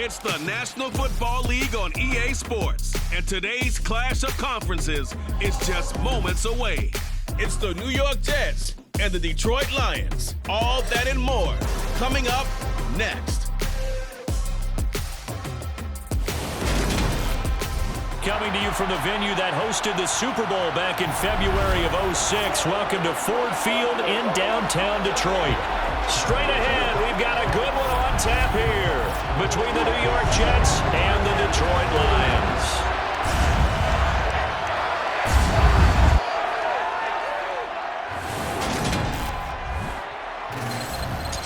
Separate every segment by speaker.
Speaker 1: It's the National Football League on EA Sports, and today's clash of conferences is just moments away. It's the New York Jets and the Detroit Lions. All that and more coming up next.
Speaker 2: Coming to you from the venue that hosted the Super Bowl back in February of '06. Welcome to Ford Field in downtown Detroit. Straight ahead, we've got a good one on tap here between the New York Jets and the Detroit Lions.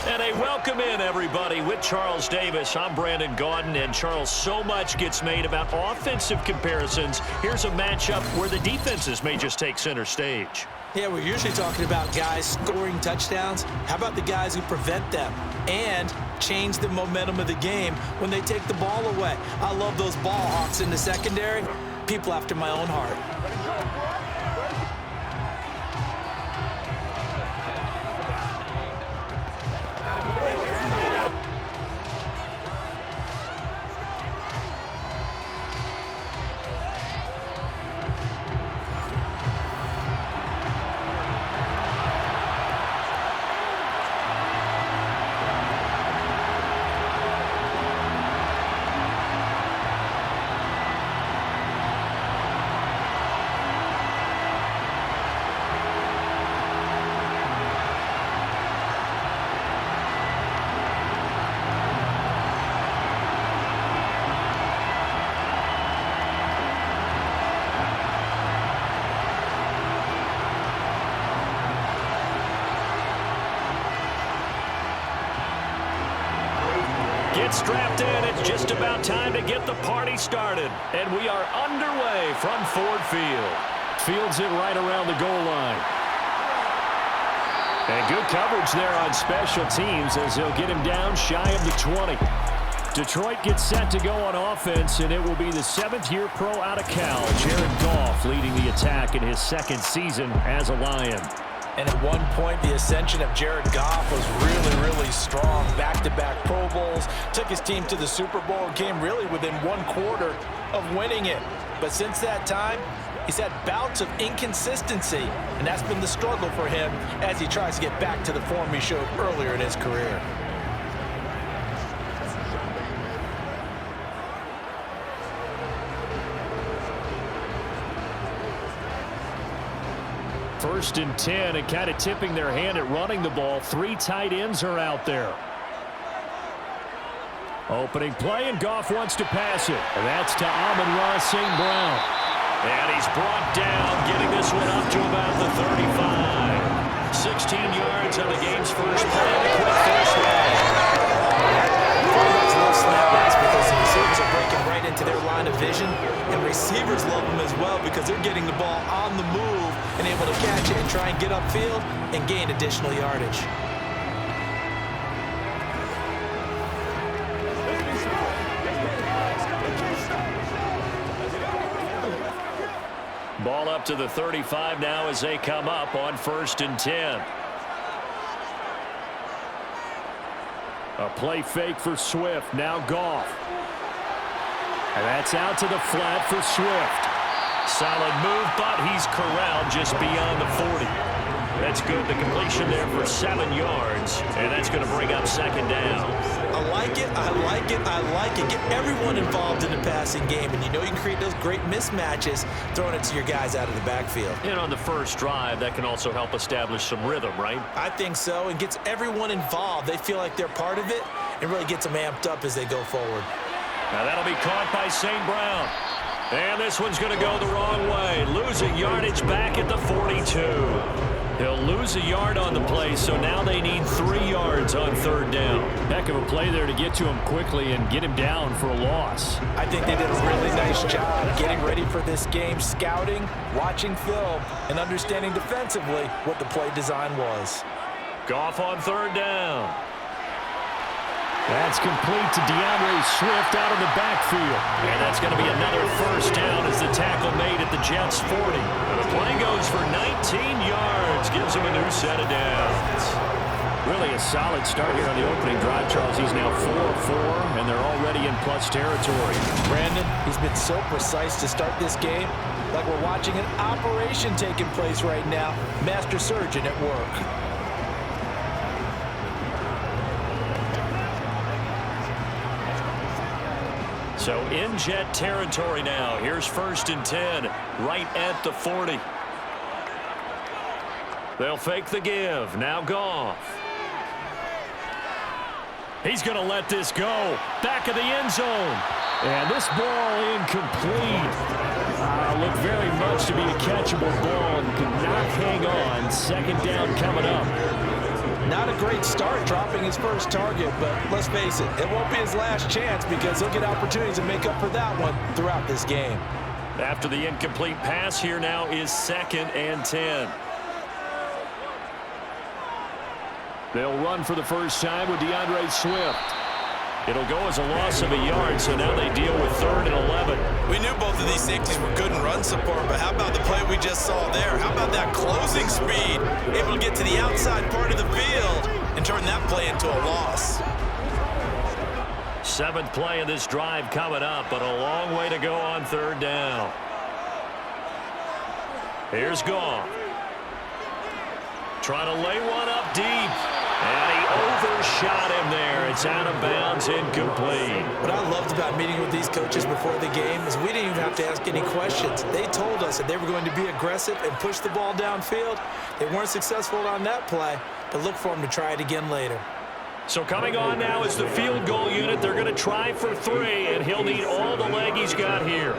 Speaker 2: And a welcome in, everybody, with Charles Davis. I'm Brandon Gaudin, and Charles, so much gets made about offensive comparisons. Here's a matchup where the defenses may just take center stage.
Speaker 3: Yeah, we're usually talking about guys scoring touchdowns. How about the guys who prevent them and change the momentum of the game when they take the ball away? I love those ball hawks in the secondary. People after my own heart.
Speaker 2: Get strapped in. It's just about time to get the party started. And we are underway from Ford Field. Fields it right around the goal line. And good coverage there on special teams as they'll get him down shy of the 20. Detroit gets set to go on offense, and it will be the seventh-year pro out of Cal, Jared Goff, leading the attack in his second season as a Lion.
Speaker 3: And at one point, the ascension of Jared Goff was really strong. Back-to-back Pro Bowls, took his team to the Super Bowl, and came really within one quarter of winning it. But since that time, he's had bouts of inconsistency, and that's been the struggle for him as he tries to get back to the form he showed earlier in his career.
Speaker 2: First and 10, and kind of tipping their hand at running the ball. Three tight ends are out there. Opening play, and Goff wants to pass it. And that's to Amon-Ra St. Brown. And he's brought down, getting this one up to about the 35. 16 yards on the game's first play. A quick first down.
Speaker 3: Snapbacks because the receivers are breaking right into their line of vision, and receivers love them as well because they're getting the ball on the move and able to catch it and try and get upfield and gain additional yardage.
Speaker 2: Ball up to the 35 now as they come up on first and 10. A play fake for Swift. Now Goff. And that's out to the flat for Swift. Solid move, but he's corralled just beyond the 40. That's good. The completion there for 7 yards. And that's going to bring up second down.
Speaker 3: I like it. I like it. I like it. Get everyone involved in the passing game. And you know you can create those great mismatches throwing it to your guys out of the backfield.
Speaker 2: And on the first drive, that can also help establish some rhythm, right?
Speaker 3: I think so. And gets everyone involved. They feel like they're part of it. And really gets them amped up as they go forward.
Speaker 2: Now that'll be caught by St. Brown. And this one's going to go the wrong way. Losing yardage back at the 42. He'll lose a yard on the play, so now they need 3 yards on third down. Heck of a play there to get to him quickly and get him down for a loss.
Speaker 3: I think they did a really nice job getting ready for this game, scouting, watching film, and understanding defensively what the play design was.
Speaker 2: Goff on third down. That's complete to DeAndre Swift out of the backfield. And that's going to be another first down as the tackle made at the Jets' 40. And the play goes for 19 yards, gives him a new set of downs. Really a solid start here on the opening drive, Charles. He's now 4-4, and they're already in plus territory.
Speaker 3: Brandon, he's been so precise to start this game, like we're watching an operation taking place right now. Master surgeon at work.
Speaker 2: So in Jet territory now. Here's 1st and 10, right at the 40. They'll fake the give. Now Goff. He's going to let this go. Back of the end zone. And this ball incomplete. Looked very much to be a catchable ball and could not hang on. 2nd down coming up.
Speaker 3: Not a great start dropping his first target, but let's face it, it won't be his last chance because he'll get opportunities to make up for that one throughout this game.
Speaker 2: After the incomplete pass, here now is 2nd and 10. They'll run for the first time with DeAndre Swift. It'll go as a loss of a yard, so now they deal with 3rd and 11.
Speaker 4: We knew both of these safeties were good in run support, but how about the play we just saw there? How about that closing speed? Able to get to the outside part of the field and turn that play into a loss.
Speaker 2: 7th play of this drive coming up, but a long way to go on 3rd down. Here's Goff. Trying to lay one up deep. And he overshot him there. It's out of bounds, incomplete.
Speaker 3: What I loved about meeting with these coaches before the game is we didn't even have to ask any questions. They told us that they were going to be aggressive and push the ball downfield. They weren't successful on that play, but look for them to try it again later.
Speaker 2: So coming on now is the field goal unit. They're going to try for 3, and he'll need all the leg he's got here.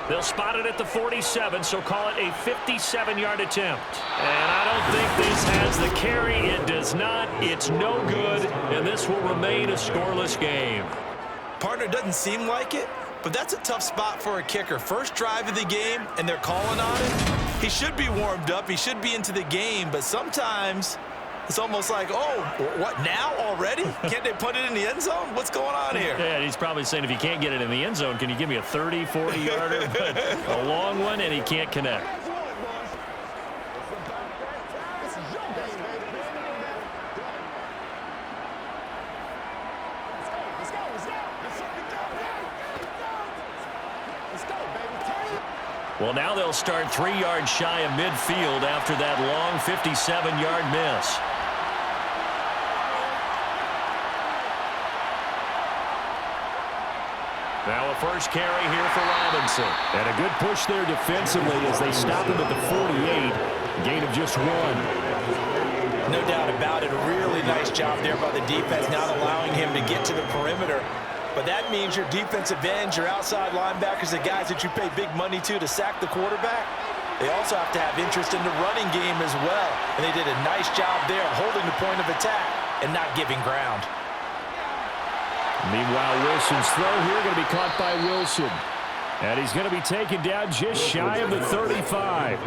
Speaker 2: They'll spot it at the 47, so call it a 57-yard attempt. And I don't think this has the carry. It does not. It's no good, and this will remain a scoreless game.
Speaker 4: Partner, doesn't seem like it, but that's a tough spot for a kicker. First drive of the game, and they're calling on it. He should be warmed up. He should be into the game, but sometimes it's almost like, oh, what, now already? Can't they put it in the end zone? What's going on here?
Speaker 2: Yeah, he's probably saying, if you can't get it in the end zone, can you give me a 30, 40-yarder? But a long one, and he can't connect. Well, now they'll start 3 yards shy of midfield after that long 57-yard miss. Now a first carry here for Robinson. And a good push there defensively as they stop him at the 48. Gain of just 1.
Speaker 3: No doubt about it. A really nice job there by the defense, not allowing him to get to the perimeter. But that means your defensive ends, your outside linebackers, the guys that you pay big money to sack the quarterback, they also have to have interest in the running game as well. And they did a nice job there holding the point of attack and not giving ground.
Speaker 2: Meanwhile, Wilson's throw here going to be caught by Wilson. And he's going to be taken down just shy of the 35.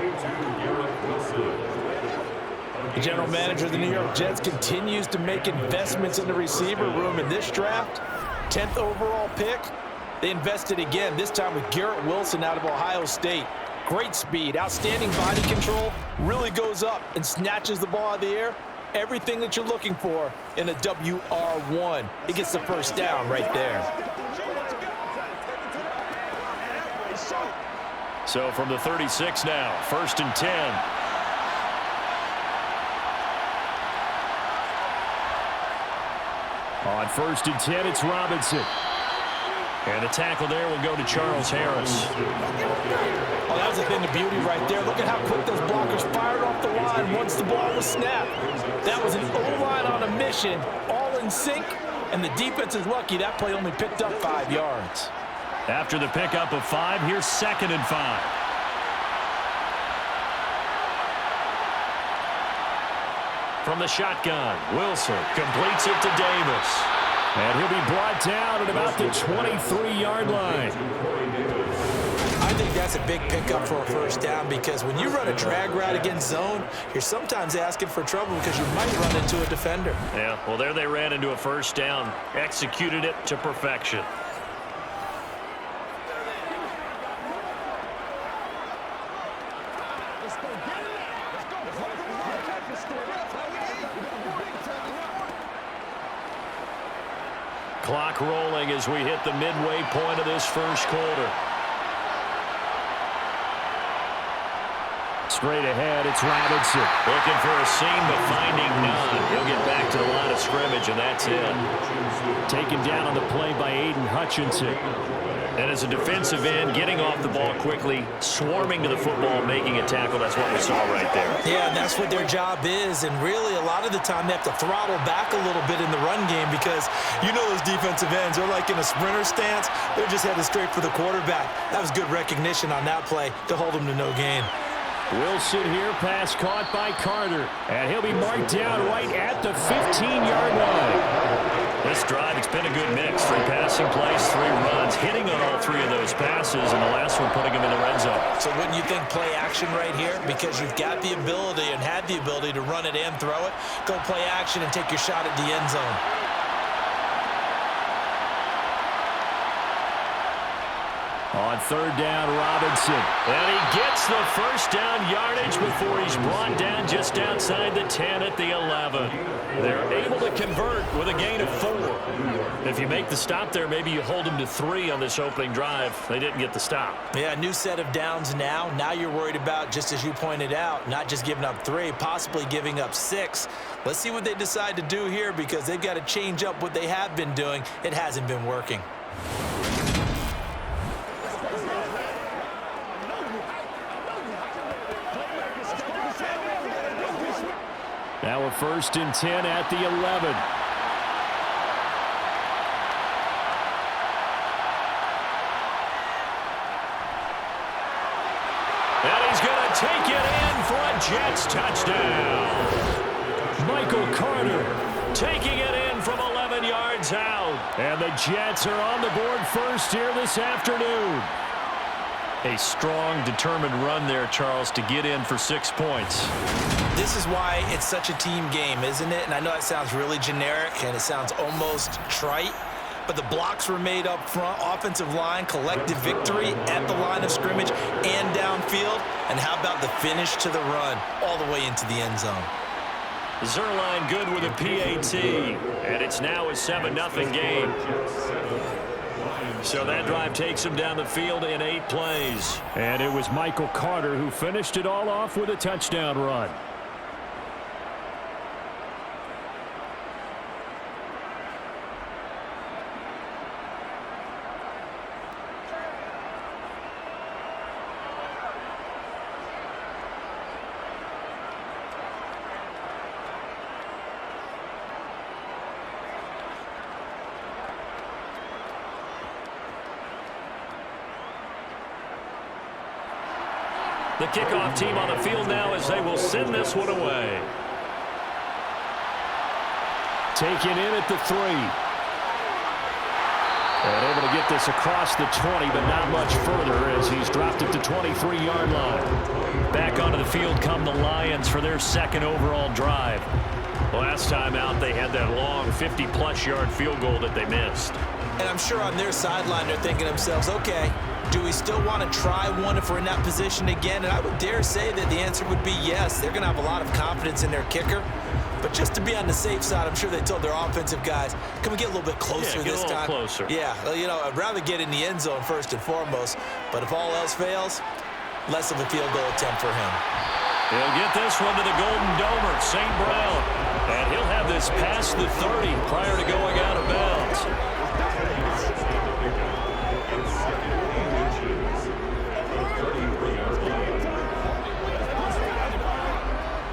Speaker 3: The general manager of the New York Jets continues to make investments in the receiver room in this draft. 10th overall pick. They invested again, this time with Garrett Wilson out of Ohio State. Great speed, outstanding body control, really goes up and snatches the ball out of the air. Everything that you're looking for in a WR1. He gets the first down right there.
Speaker 2: So from the 36 now, 1st and 10. On 1st and 10, it's Robinson. And the tackle there will go to Charles Harris.
Speaker 3: Oh, that was a thing of beauty right there. Look at how quick those blockers fired off the line once the ball was snapped. That was an O-line on a mission, all in sync, and the defense is lucky that play only picked up 5 yards.
Speaker 2: After the pickup of 5, here's 2nd and 5. From the shotgun, Wilson completes it to Davis. And he'll be brought down at about the 23-yard line.
Speaker 3: I think that's a big pickup for a first down because when you run a drag route against zone, you're sometimes asking for trouble because you might run into a defender.
Speaker 2: Yeah, well, there they ran into a first down. Executed it to perfection. Clock rolling as we hit the midway point of this first quarter. Straight ahead, it's Robinson. Looking for a seam, but finding none. He'll get back to the line of scrimmage, and that's it. Taken down on the play by Aiden Hutchinson. And as a defensive end, getting off the ball quickly, swarming to the football, making a tackle, that's what we saw right there.
Speaker 3: Yeah, and that's what their job is. And really, a lot of the time, they have to throttle back a little bit in the run game because you know those defensive ends, they're like in a sprinter stance. They're just headed straight for the quarterback. That was good recognition on that play to hold them to no gain.
Speaker 2: Wilson here, pass caught by Carter. And he'll be marked down right at the 15-yard line. This drive, it's been a good mix. 3 passing plays, 3 runs, hitting on all 3 of those passes, and the last one putting him in the red zone.
Speaker 3: So wouldn't you think play action right here? Because you've got the ability and had the ability to run it and throw it. Go play action and take your shot at the end zone.
Speaker 2: On 3rd down, Robinson. And he gets the first down yardage before he's brought down just outside the 10 at the 11. They're able to convert with a gain of 4. If you make the stop there, maybe you hold them to 3 on this opening drive. They didn't get the stop.
Speaker 3: Yeah, new set of downs now. Now you're worried about, just as you pointed out, not just giving up 3, possibly giving up 6. Let's see what they decide to do here because they've got to change up what they have been doing. It hasn't been working.
Speaker 2: Now a 1st and 10 at the 11. And he's going to take it in for a Jets touchdown. Michael Carter taking it in from 11 yards out. And the Jets are on the board first here this afternoon. A strong, determined run there, Charles, to get in for 6 points.
Speaker 3: This is why it's such a team game, isn't it? And I know it sounds really generic and it sounds almost trite, but the blocks were made up front, offensive line, collective victory at the line of scrimmage and downfield. And how about the finish to the run all the way into the end zone?
Speaker 2: Zerline good with a PAT, and it's now a 7-0 game. So that drive takes him down the field in 8 plays. And it was Michael Carter who finished it all off with a touchdown run. The kickoff team on the field now as they will send this one away. Taken in at the 3. And able to get this across the 20, but not much further as he's dropped at the 23-yard line. Back onto the field come the Lions for their 2nd overall drive. Last time out, they had that long 50-plus yard field goal that they missed.
Speaker 3: And I'm sure on their sideline they're thinking to themselves, okay, do we still want to try one if we're in that position again? And I would dare say that the answer would be yes. They're going to have a lot of confidence in their kicker. But just to be on the safe side, I'm sure they told their offensive guys, can we get a little bit closer this time?
Speaker 2: Closer.
Speaker 3: Yeah, well, you know, I'd rather get in the end zone first and foremost. But if all else fails, less of a field goal attempt for him.
Speaker 2: He'll get this one to the Golden Domer, St. Brown. And he'll have this past the 30 prior to going out of bounds.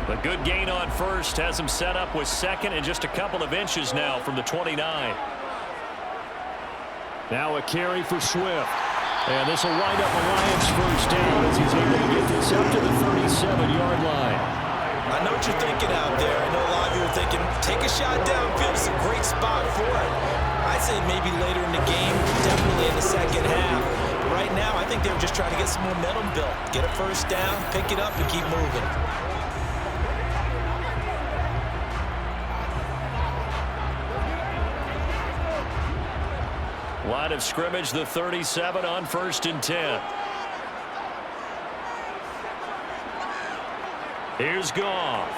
Speaker 2: A good gain on first has him set up with 2nd and just a couple of inches now from the 29. Now a carry for Swift. And this will wind up a Lions first down as he's able to get this up to the 37-yard line.
Speaker 3: I know what you're thinking out there. I know a lot of you are thinking, take a shot downfield. It's a great spot for it. I'd say maybe later in the game, definitely in the second half. But right now, I think they were just trying to get some momentum built. Get a first down, pick it up, and keep moving.
Speaker 2: Line of scrimmage, the 37 on 1st and 10. Here's Goff.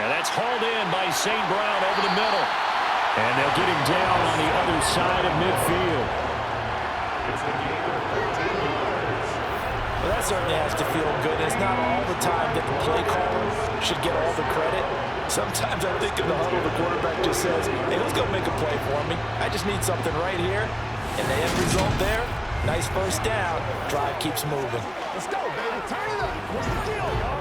Speaker 2: And that's hauled in by St. Brown over the middle. And they'll get him down on the other side of midfield.
Speaker 3: Well, that certainly has to feel good. It's not all the time that the play caller should get all the credit. Sometimes I think in the huddle, the quarterback just says, hey, who's going to make a play for me? I just need something right here. And the end result there, nice first down. Drive keeps moving.
Speaker 5: Let's go, baby. Turn it up. What's the deal, y'all?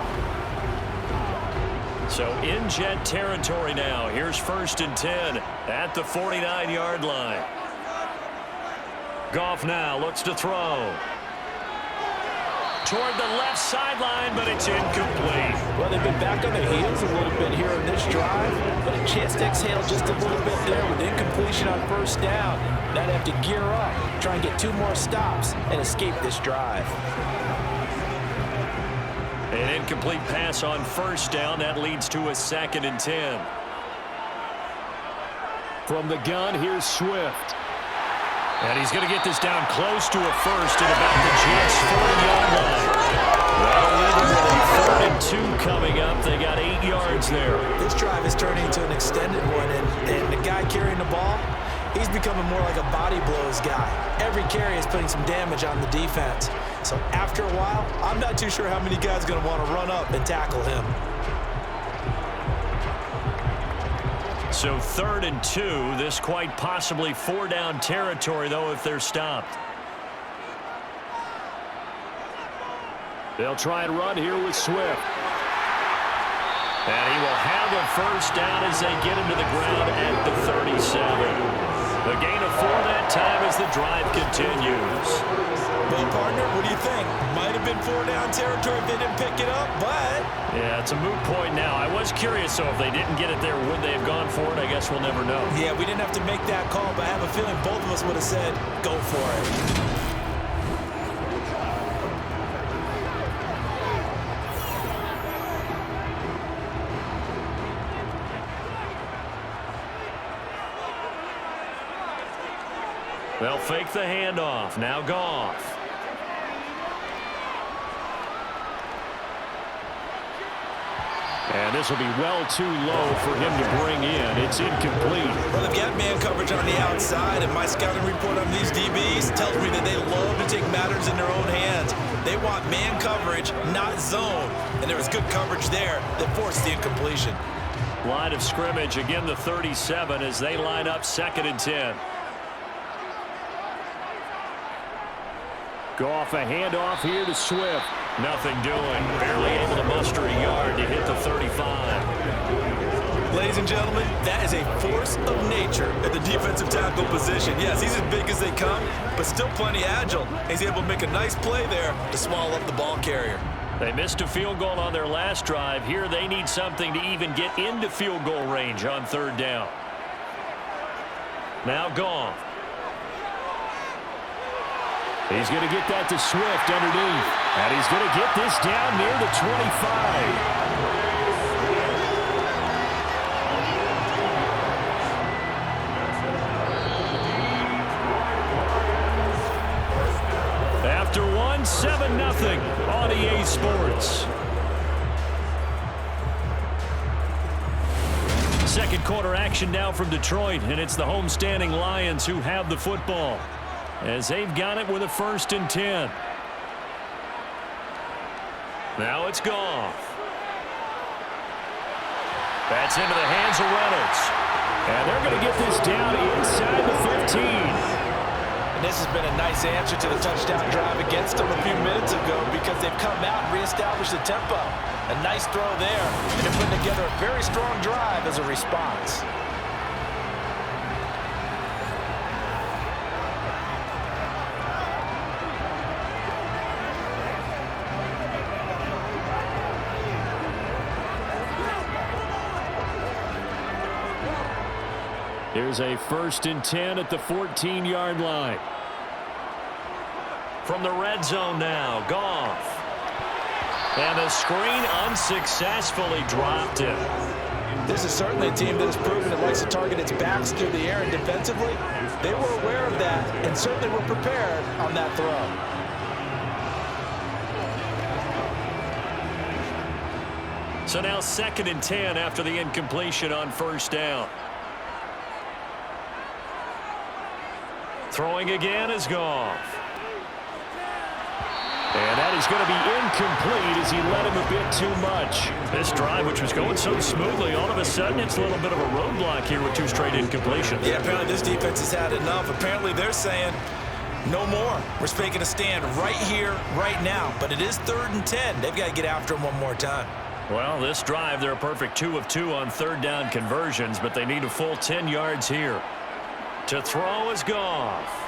Speaker 2: So in jet territory now. Here's 1st and 10 at the 49-yard line. Goff now looks to throw. Toward the left sideline, but it's incomplete.
Speaker 3: Well, they've been back on their heels a little bit here in this drive, but a chance to exhale just a little bit there with incompletion on first down. Now they have to gear up, try and get 2 more stops, and escape this drive.
Speaker 2: An incomplete pass on first down. That leads to a 2nd and 10. From the gun, here's Swift. And he's going to get this down close to a first at about the Jets' 40-yard line. That'll leave them with a 3rd and 2 coming up. They got 8 yards there.
Speaker 3: This drive is turning into an extended one, and the guy carrying the ball, he's becoming more like a body blows guy. Every carry is putting some damage on the defense. So after a while, I'm not too sure how many guys are going to want to run up and tackle him.
Speaker 2: So 3rd and 2. This quite possibly 4-down territory, though, if they're stopped. They'll try and run here with Swift. And he will have a first down as they get him to the ground at the 37. The gain of 4 that time as the drive continues.
Speaker 3: Well, partner, what do you think? Might have been 4-down territory if they didn't pick it up, but...
Speaker 2: Yeah, it's a moot point now. I was curious, so if they didn't get it there, would they have gone for it? I guess we'll never know.
Speaker 3: Yeah, we didn't have to make that call, but I have a feeling both of us would have said, go for it.
Speaker 2: They'll fake the handoff. Now Goff. And this will be well too low for him to bring in. It's incomplete.
Speaker 3: Well, they've got man coverage on the outside, and my scouting report on these DBs tells me that they love to take matters in their own hands. They want man coverage, not zone. And there was good coverage there that forced the incompletion.
Speaker 2: Line of scrimmage, again the 37 as they line up 2nd and 10. Goff, a handoff here to Swift. Nothing doing. Barely able to muster a yard to hit the 35.
Speaker 3: Ladies and gentlemen, that is a force of nature at the defensive tackle position. Yes, he's as big as they come, but still plenty agile. He's able to make a nice play there to swallow up the ball carrier.
Speaker 2: They missed a field goal on their last drive. Here they need something to even get into field goal range on 3rd down. Now Goff. He's going to get that to Swift underneath. And he's going to get this down near the 25. After 7-0 on EA Sports. Second quarter action now from Detroit, and it's the homestanding Lions who have the football as they've got it with a 1st and 10. Now it's Goff. That's into the hands of Reynolds. And they're going to get this down inside the 15.
Speaker 3: And this has been a nice answer to the touchdown drive against them a few minutes ago because they've come out and reestablished the tempo. A nice throw there, and they're putting together a very strong drive as a response.
Speaker 2: Here's a 1st and 10 at the 14-yard line. From the red zone now, Goff. And the screen unsuccessfully dropped him.
Speaker 3: This is certainly a team that has proven it likes to target its backs through the air, and defensively, they were aware of that and certainly were prepared on that throw.
Speaker 2: So now 2nd and 10 after the incompletion on 1st down. Throwing again is Goff. And that is going to be incomplete as he led him a bit too much. This drive, which was going so smoothly, all of a sudden it's a little bit of a roadblock here with 2 straight incompletions.
Speaker 4: Yeah, apparently this defense has had enough. Apparently they're saying, no more. We're making a stand right here, right now. But it is 3rd and 10. They've got to get after him one more time.
Speaker 2: Well, this drive, they're a perfect 2 of 2 on 3rd down conversions, but they need a full 10 yards here. To throw is Goff.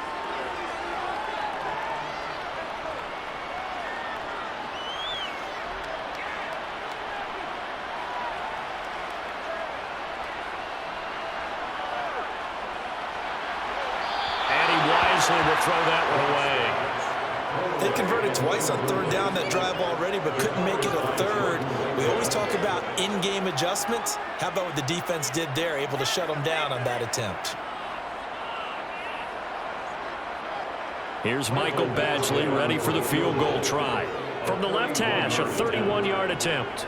Speaker 2: Will throw that one away.
Speaker 4: They converted twice on 3rd down that drive already, but couldn't make it a 3rd. We always talk about in-game adjustments. How about what the defense did there, able to shut them down on that attempt?
Speaker 2: Here's Michael Badgley ready for the field goal try. From the left hash, a 31-yard attempt.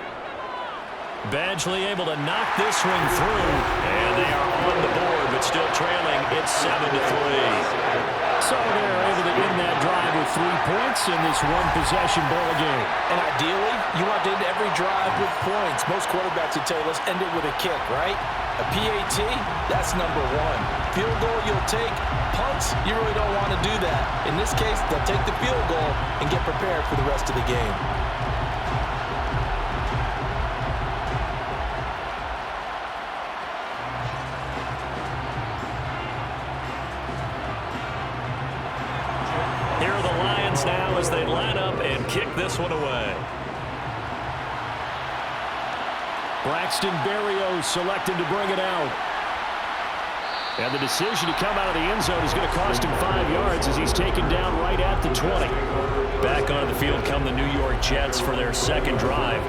Speaker 2: Badgley able to knock this one through, and they are on the board, but still trailing. It's 7-3. So they're able to end that drive with 3 points in this one-possession ball game.
Speaker 4: And ideally, you want to end every drive with points. Most quarterbacks would tell you, let's end it with a kick, right? A PAT, that's number 1. Field goal you'll take. Punts, you really don't want to do that. In this case, they'll take the field goal and get prepared for the rest of the game.
Speaker 2: Now as they line up and kick this one away.
Speaker 5: Braxton Berrios selected to bring it out.
Speaker 2: And the decision to come out of the end zone is going to cost him 5 yards as he's taken down right at the 20. Back onto the field come the New York Jets for their 2nd drive.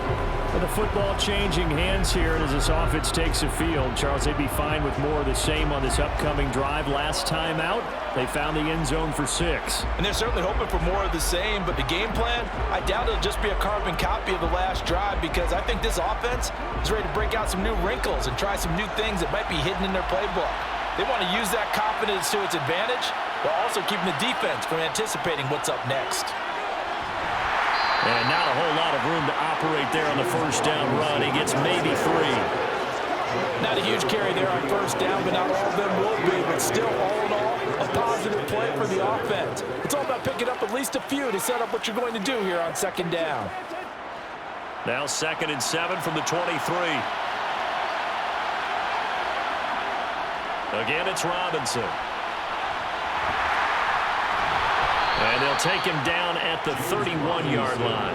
Speaker 5: With the football changing hands here as this offense takes the field, Charles, they'd be fine with more of the same on this upcoming drive. Last time out, they found the end zone for 6.
Speaker 4: And they're certainly hoping for more of the same, but the game plan, I doubt it'll just be a carbon copy of the last drive because I think this offense is ready to break out some new wrinkles and try some new things that might be hidden in their playbook. They want to use that confidence to its advantage while also keeping the defense from anticipating what's up next.
Speaker 2: And not a whole lot of room to operate there on the 1st down run. He gets maybe 3.
Speaker 4: Not a huge carry there on 1st down, but not all of them will be. But still, all in all, a positive play for the offense. It's all about picking up at least a few to set up what you're going to do here on 2nd down.
Speaker 2: Now 2nd and 7 from the 23. Again, it's Robinson. And they'll take him down at the 31-yard line.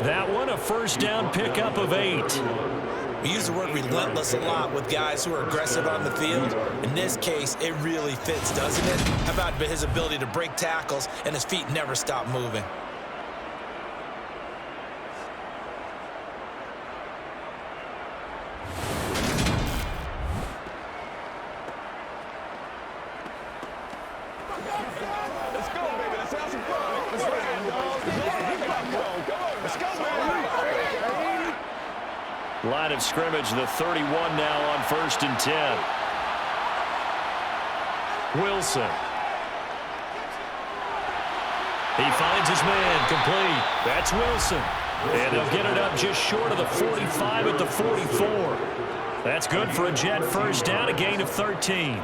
Speaker 2: That one, a 1st down pickup of 8.
Speaker 4: We use the word relentless a lot with guys who are aggressive on the field. In this case, it really fits, doesn't it? How about his ability to break tackles and his feet never stop moving?
Speaker 2: Line of scrimmage, the 31 now on 1st and 10. Wilson. He finds his man, complete. That's Wilson. And they'll get it up just short of the 45 at the 44. That's good for a Jet 1st down, a gain of 13.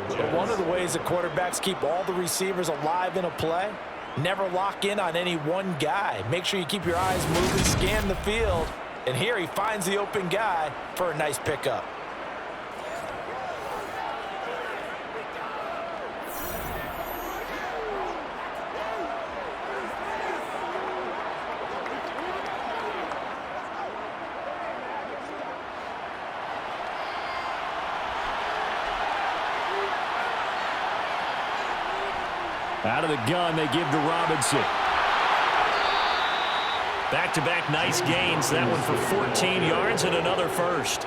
Speaker 4: But one of the ways that quarterbacks keep all the receivers alive in a play, never lock in on any one guy. Make sure you keep your eyes moving, scan the field. And here he finds the open guy for a nice pickup.
Speaker 5: Out of the gun, they give to Robinson.
Speaker 2: Back-to-back nice gains. That one for 14 yards and another 1st.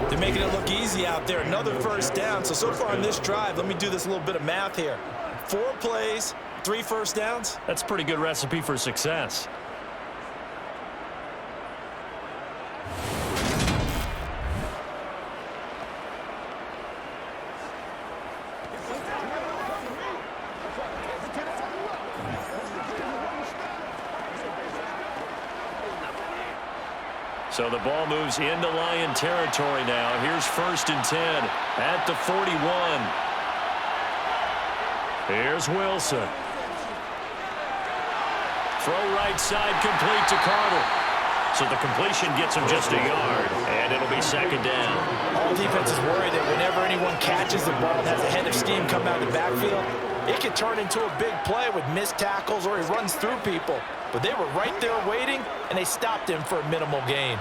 Speaker 4: They're making it look easy out there. Another 1st down. So far on this drive, let me do this little bit of math here. 4 plays, 3 1st downs.
Speaker 2: That's a pretty good recipe for success. So the ball moves into Lion territory now. Here's 1st and 10 at the 41. Here's Wilson. Throw right side complete to Carter. So the completion gets him just a yard, and it'll be 2nd down.
Speaker 3: All defenses worry that whenever anyone catches the ball and has a head of steam come out of the backfield, it could turn into a big play with missed tackles or he runs through people. But they were right there waiting, and they stopped him for a minimal gain.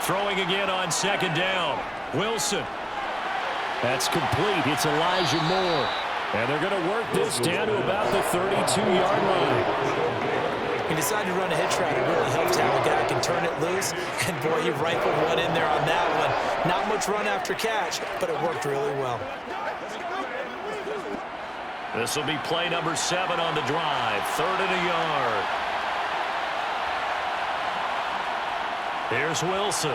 Speaker 2: Throwing again on 2nd down. Wilson.
Speaker 5: That's complete. It's Elijah Moore. And they're going to work this down to about the 32-yard line.
Speaker 3: He decided to run a hitch route. It really helps how a guy can turn it loose. And, boy, he rifled one in there on that one. Not much run after catch, but it worked really well.
Speaker 2: This will be play number 7 on the drive. 3rd and a yard. Here's Wilson.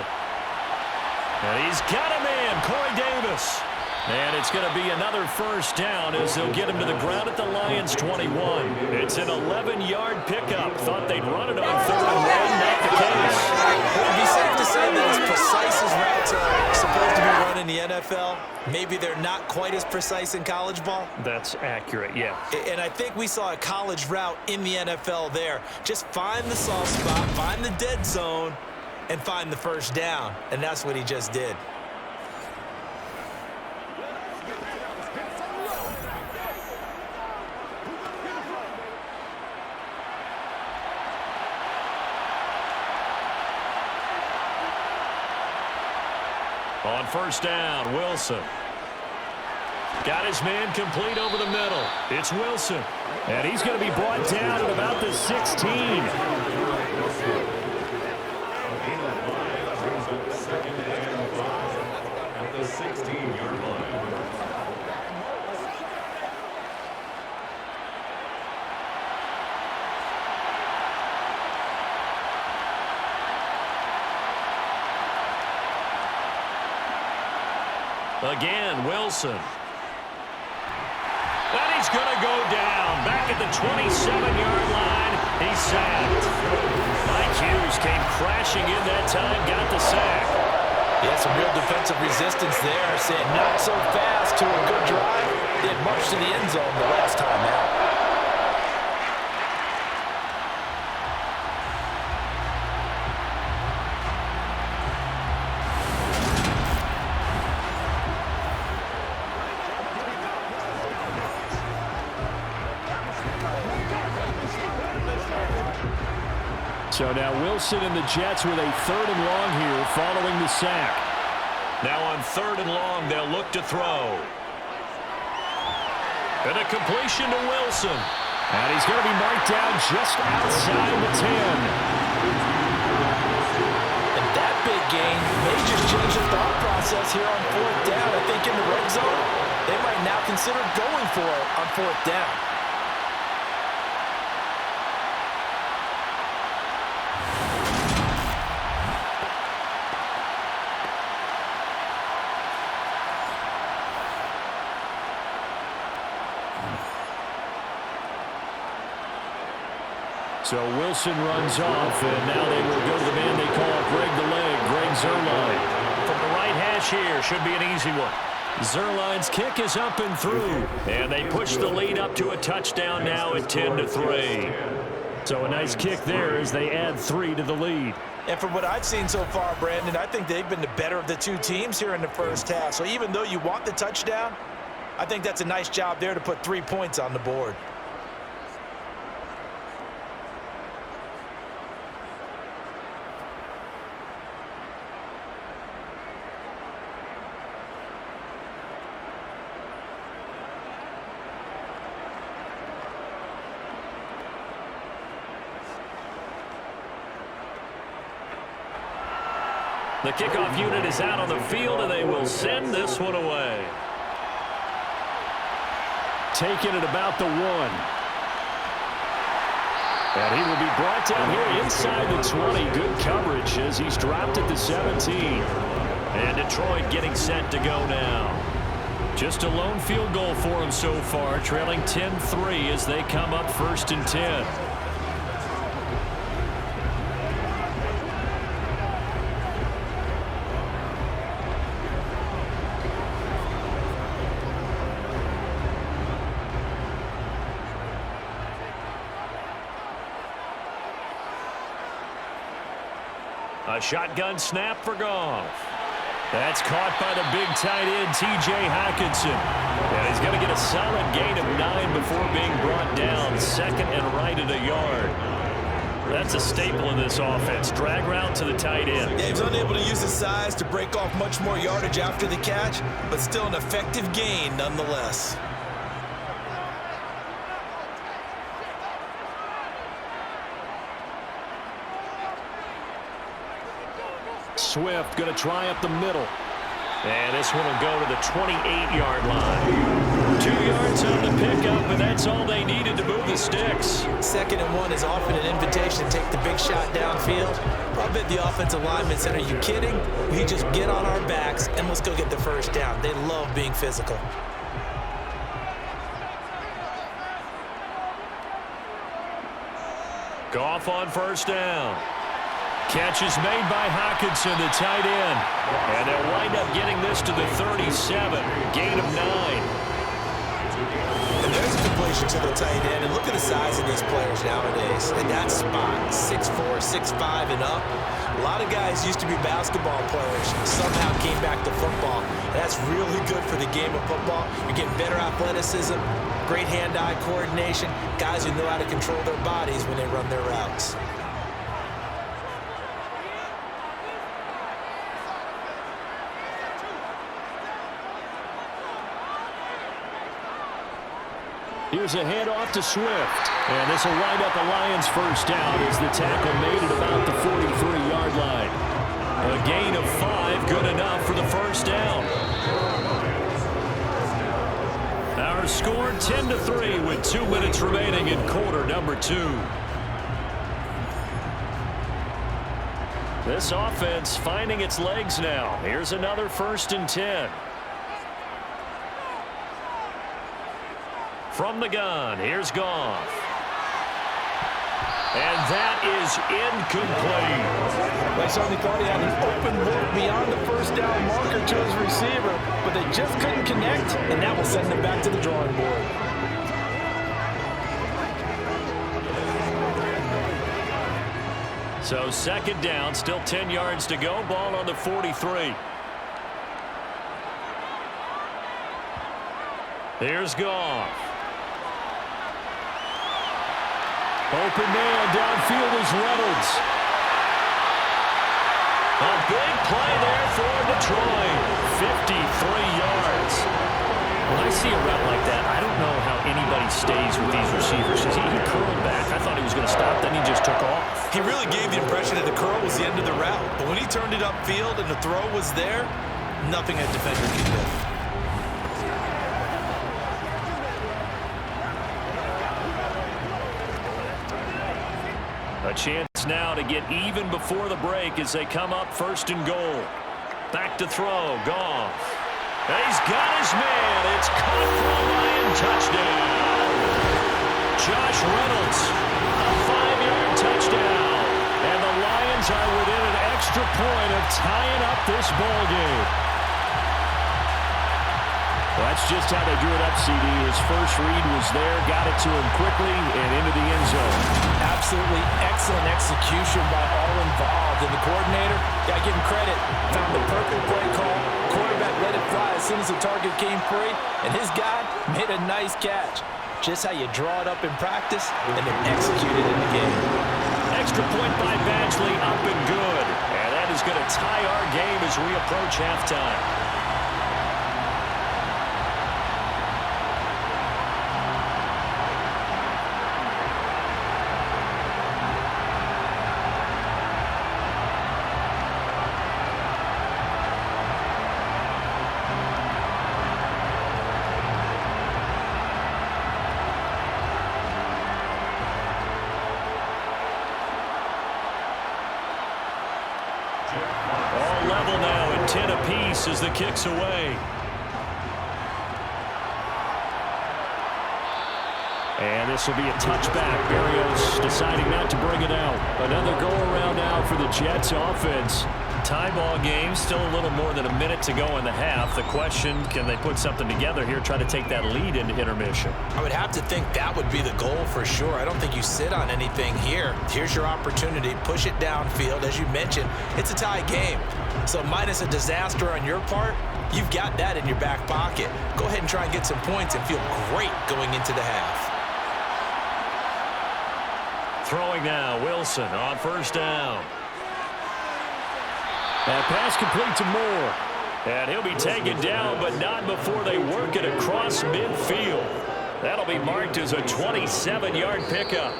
Speaker 2: And he's got a man, Corey Davis. And it's going to be another 1st down as they'll get him to the ground at the Lions' 21. It's an 11-yard pickup. Thought they'd run it on 3rd and 1. Not the case.
Speaker 3: It would be safe to say that as precise as routes are supposed to be run in the NFL, maybe they're not quite as precise in college ball.
Speaker 2: That's accurate, yeah.
Speaker 3: And I think we saw a college route in the NFL there. Just find the soft spot, find the dead zone, and find the 1st down. And that's what he just did.
Speaker 2: On 1st down, Wilson. Got his man complete over the middle. It's Wilson.
Speaker 5: And he's going to be brought down at about the 16.
Speaker 6: At the 16-yard line.
Speaker 2: Again, Wilson. And he's going to go down. Back at the 27-yard line. He's sacked. Mike Hughes came crashing in that time, got the sack.
Speaker 3: Yeah, some real defensive resistance there. Saying not so fast to a good drive. They had marched to the end zone the last time out.
Speaker 5: So now Wilson and the Jets with a 3rd and long here following the sack.
Speaker 2: Now on 3rd and long, they'll look to throw. And a completion to Wilson.
Speaker 5: And he's going to be marked down just outside the 10.
Speaker 3: And that big gain may just change the thought process here on 4th down. I think in the red zone, they might now consider going for it on 4th down.
Speaker 5: So Wilson runs off, and now they will go to the man they call Greg the Leg, Greg Zuerlein.
Speaker 2: From the right hash here, should be an easy one. Zuerlein's kick is up and through. And they push the lead up to a touchdown now at 10-3.
Speaker 5: So a nice kick there as they add 3 to the lead.
Speaker 3: And from what I've seen so far, Brandon, I think they've been the better of the two teams here in the 1st half. So even though you want the touchdown, I think that's a nice job there to put 3 points on the board.
Speaker 2: The kickoff unit is out on the field, and they will send this one away.
Speaker 5: Taken at about the 1. And he will be brought down here inside the 20. Good coverage as he's dropped at the 17.
Speaker 2: And Detroit getting set to go now.
Speaker 5: Just a lone field goal for them so far, trailing 10-3 as they come up 1st and 10. A shotgun snap for Goff. That's caught by the big tight end, T.J. Hockenson. And he's going to get a solid gain of 9 before being brought down. 2nd and right at a yard. That's a staple of this offense. Drag route to the tight end.
Speaker 4: Yeah, he was unable to use his size to break off much more yardage after the catch, but still an effective gain nonetheless.
Speaker 5: Swift going to try up the middle. And this one will go to the 28-yard line. 2 yards on the pickup, and that's all they needed to move the sticks.
Speaker 4: 2nd and 1 is often an invitation to take the big shot downfield. I bet the offensive lineman said, are you kidding? We just get on our backs and let's go get the first down. They love being physical.
Speaker 5: Goff on 1st down. Catch is made by Hockenson, the tight end. And they'll wind up getting this to the 37. Gain of 9.
Speaker 4: And there's a completion to the tight end. And look at the size of these players nowadays. And that spot, 6'4", 6'5", and up. A lot of guys used to be basketball players. Somehow came back to football. And that's really good for the game of football. You're getting better athleticism, great hand-eye coordination, guys who know how to control their bodies when they run their routes.
Speaker 5: Here's a handoff to Swift. And this will wind up a Lions first down as the tackle made it about the 43-yard line. A gain of 5, good enough for the first down. Our score 10-3 with 2 minutes remaining in quarter number 2. This offense finding its legs now. Here's another 1st and 10. From the gun, here's Goff. And that is incomplete.
Speaker 3: They certainly thought he had an open look beyond the first down marker to his receiver, but they just couldn't connect, and that will send them back to the drawing board.
Speaker 5: So 2nd down, still 10 yards to go, ball on the 43. Here's Goff. Open man downfield is Reynolds. A big play there for Detroit. 53 yards. When I see a route like that, I don't know how anybody stays with these receivers. He curled back. I thought he was going to stop, then he just took off.
Speaker 4: He really gave the impression that the curl was the end of the route. But when he turned it upfield and the throw was there, nothing a defender could do.
Speaker 5: A chance now to get even before the break as they come up 1st and goal. Back to throw, Goff. He's got his man. It's caught for a Lion touchdown. Josh Reynolds, a 5-yard touchdown. And the Lions are within an extra point of tying up this ball game. Well, that's just how they drew it up, CD. His first read was there, got it to him quickly, and into the end zone.
Speaker 3: Absolutely excellent execution by all involved. And the coordinator, got to give him credit, found the perfect play call. Quarterback let it fly as soon as the target came free, and his guy made a nice catch. Just how you draw it up in practice and then execute it in the game.
Speaker 5: Extra point by Badgley, up and good. And that is going to tie our game as we approach halftime. All level now at 10 apiece as the kick's away.
Speaker 2: And this will be a touchback. Barrios deciding not to bring it out. Another go-around now for the Jets offense.
Speaker 5: Tie ball game, still a little more than a minute to go in the half. The question, can they put something together here, try to take that lead into intermission?
Speaker 3: I would have to think that would be the goal for sure. I don't think you sit on anything here. Here's your opportunity. Push it downfield. As you mentioned, it's a tie game. So minus a disaster on your part, you've got that in your back pocket. Go ahead and try and get some points and feel great going into the half.
Speaker 5: Throwing now, Wilson on first down.
Speaker 2: That pass complete to Moore.
Speaker 5: And he'll be taken down, but not before they work it across midfield. That'll be marked as a 27-yard pickup.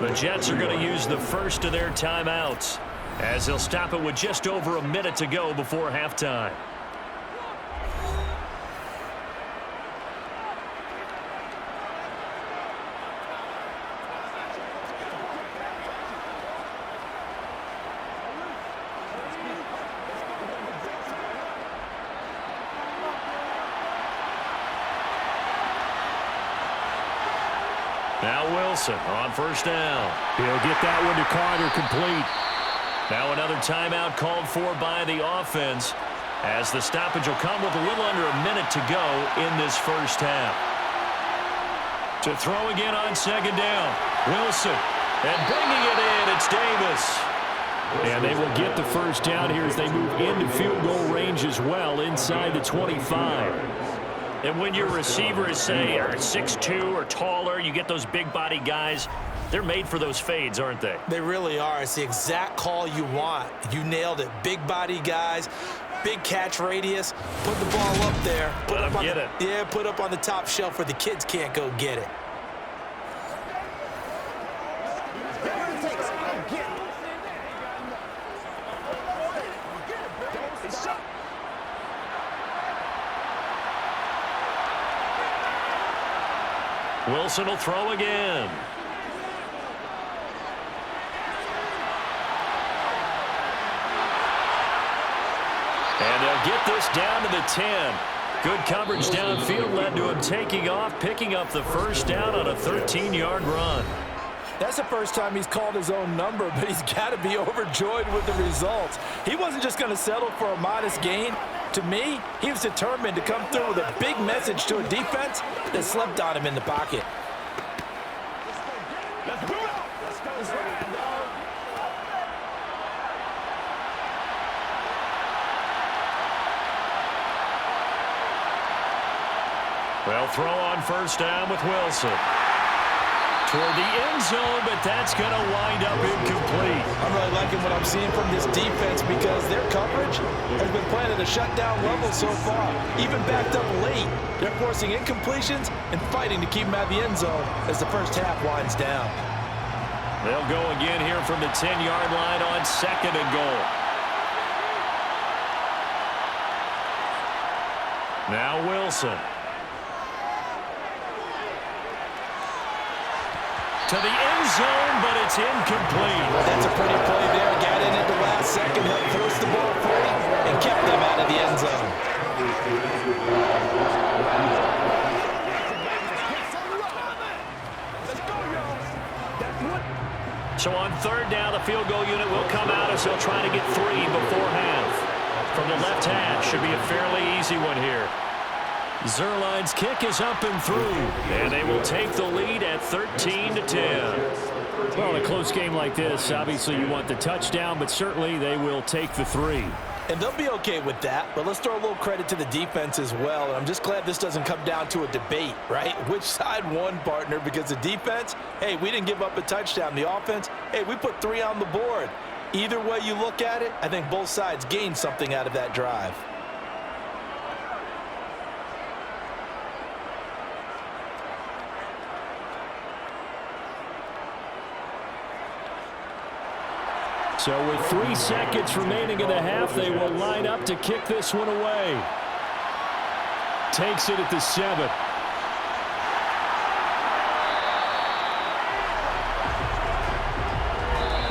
Speaker 5: The Jets are going to use the first of their timeouts, as they'll stop it with just over a minute to go before halftime. Now Wilson on first down.
Speaker 2: He'll get that one to Carter, complete.
Speaker 5: Now another timeout called for by the offense, as the stoppage will come with a little under a minute to go in this first half. To throw again on second down, Wilson. And bringing it in, it's Davis.
Speaker 2: And they will get the first down here as they move into field goal range as well, inside the 25.
Speaker 5: And when your receivers, say, are 6'2" or taller, you get those big-body guys, they're made for those fades, aren't they?
Speaker 3: They really are. It's the exact call you want. You nailed it. Big-body guys, big catch radius. Put the ball up there.
Speaker 5: Let them get it.
Speaker 3: Yeah, put up on the top shelf where the kids can't go get it.
Speaker 5: Wilson will throw again. And they'll get this down to the 10. Good coverage downfield led to him taking off, picking up the first down on a 13-yard run.
Speaker 3: That's the first time he's called his own number, but he's got to be overjoyed with the results. He wasn't just going to settle for a modest gain. To me, he was determined to come through with a big message to a defense that slept on him in the pocket.
Speaker 5: Well, throw on first down with Wilson. Toward the end zone, but that's going to wind up incomplete.
Speaker 3: I'm really liking what I'm seeing from this defense because their coverage has been playing at a shutdown level so far. Even backed up late, they're forcing incompletions and fighting to keep them out of the end zone as the first half winds down.
Speaker 5: They'll go again here from the 10-yard line on second and goal. Now Wilson. To the end zone, but it's incomplete.
Speaker 3: That's a pretty play there. Got in at the last second, helped force the ball free, and kept them out of the end zone.
Speaker 5: So on third down, the field goal unit will come out as they'll try to get 3 before half. From the left hash, should be a fairly easy one here. Zerline's kick is up and through, and they will take the lead at 13-10.
Speaker 2: Well, in a close game like this, obviously you want the touchdown, but certainly they will take the 3.
Speaker 3: And they'll be okay with that, but let's throw a little credit to the defense as well. And I'm just glad this doesn't come down to a debate, right? Which side won, partner? Because the defense, hey, we didn't give up a touchdown. The offense, hey, we put 3 on the board. Either way you look at it, I think both sides gained something out of that drive.
Speaker 2: So with 3 seconds remaining in the half, they will line up to kick this one away. Takes it at the 7.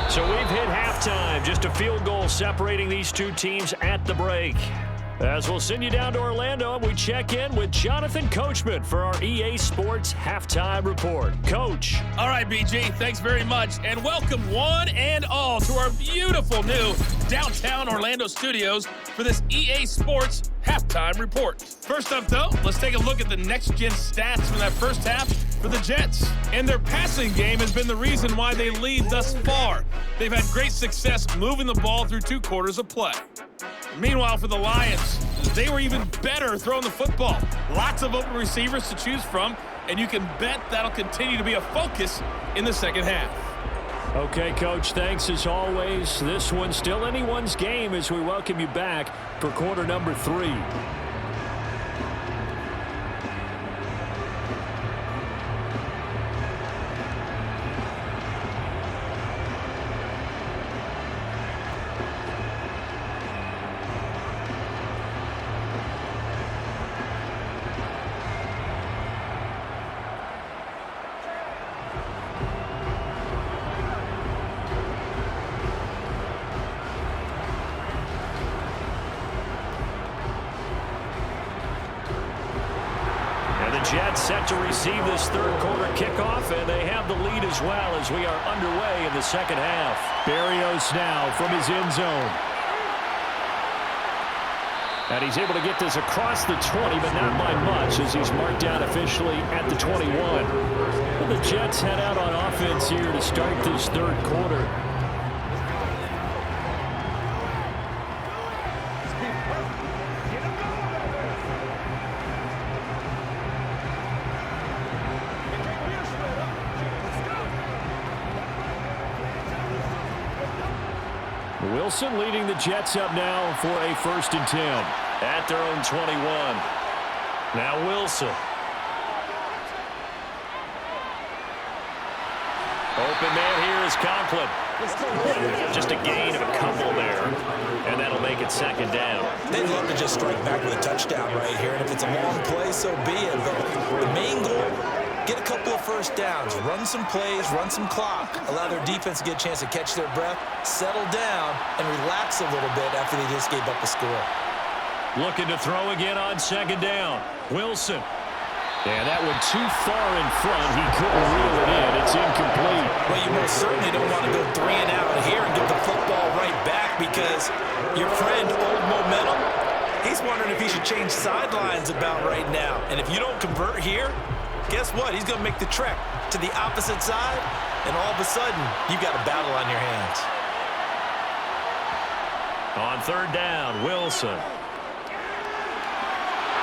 Speaker 5: So we've hit halftime. Just a field goal separating these two teams at the break.
Speaker 2: As we'll send you down to Orlando, and we check in with Jonathan Coachman for our EA Sports Halftime Report. Coach.
Speaker 7: All right, BG, thanks very much, and welcome one and all to our beautiful new downtown Orlando studios for this EA Sports Halftime Report. First up, though, let's take a look at the next-gen stats from that first half for the Jets. And their passing game has been the reason why they lead thus far. They've had great success moving the ball through 2 quarters of play. Meanwhile, for the Lions, they were even better throwing the football. Lots of open receivers to choose from, and you can bet that'll continue to be a focus in the second half.
Speaker 2: Okay, Coach, thanks as always. This one's still anyone's game as we welcome you back for quarter number 3. Jets set to receive this third quarter kickoff, and they have the lead as well as we are underway in the second half. Berrios now from his end zone. And he's able to get this across the 20, but not by much as he's marked down officially at the 21. And the Jets head out on offense here to start this third quarter. Wilson leading the Jets up now for a 1st and 10. At their own 21. Now Wilson. Open man here is Conklin. Just a gain of a couple there. And that'll make it 2nd down.
Speaker 3: They'd love to just strike back with a touchdown right here. And if it's a long play, so be it. But the main goal, get a couple of 1st downs, run some plays, run some clock, allow their defense to get a chance to catch their breath, settle down, and relax a little bit after they just gave up a score.
Speaker 2: Looking to throw again on 2nd down. Wilson. And that one too far in front. He couldn't reel it in. It's incomplete.
Speaker 3: Well, you most certainly don't want to go 3 and out here and get the football right back because your friend, Old Momentum, he's wondering if he should change sidelines about right now. And if you don't convert here, guess what? He's going to make the trek to the opposite side, and all of a sudden, you've got a battle on your hands.
Speaker 2: On 3rd down, Wilson.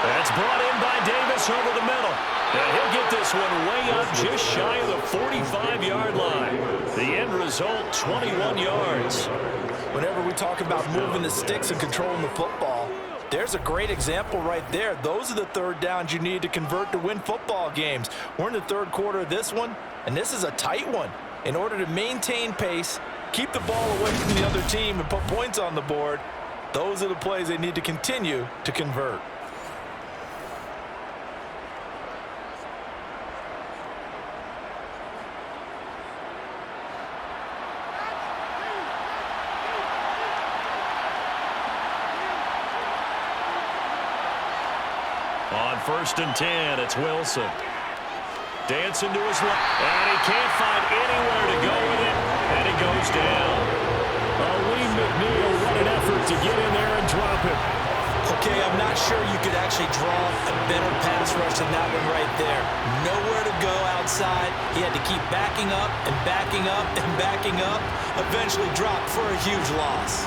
Speaker 2: That's brought in by Davis over the middle. And he'll get this one way up just shy of the 45-yard line. The end result, 21 yards.
Speaker 3: Whenever we talk about moving the sticks and controlling the football, there's a great example right there. Those are the 3rd downs you need to convert to win football games. We're in the 3rd quarter of this one, and this is a tight one. In order to maintain pace, keep the ball away from the other team, and put points on the board, those are the plays they need to continue to convert.
Speaker 2: On 1st and 10, it's Wilson. Dancing to his left, and he can't find anywhere to go with it, and it goes down. Lee McNeil, what an effort to get in there and drop it.
Speaker 3: Okay, I'm not sure you could actually draw a better pass rush than that one right there. Nowhere to go outside. He had to keep backing up and backing up and backing up. Eventually dropped for a huge loss.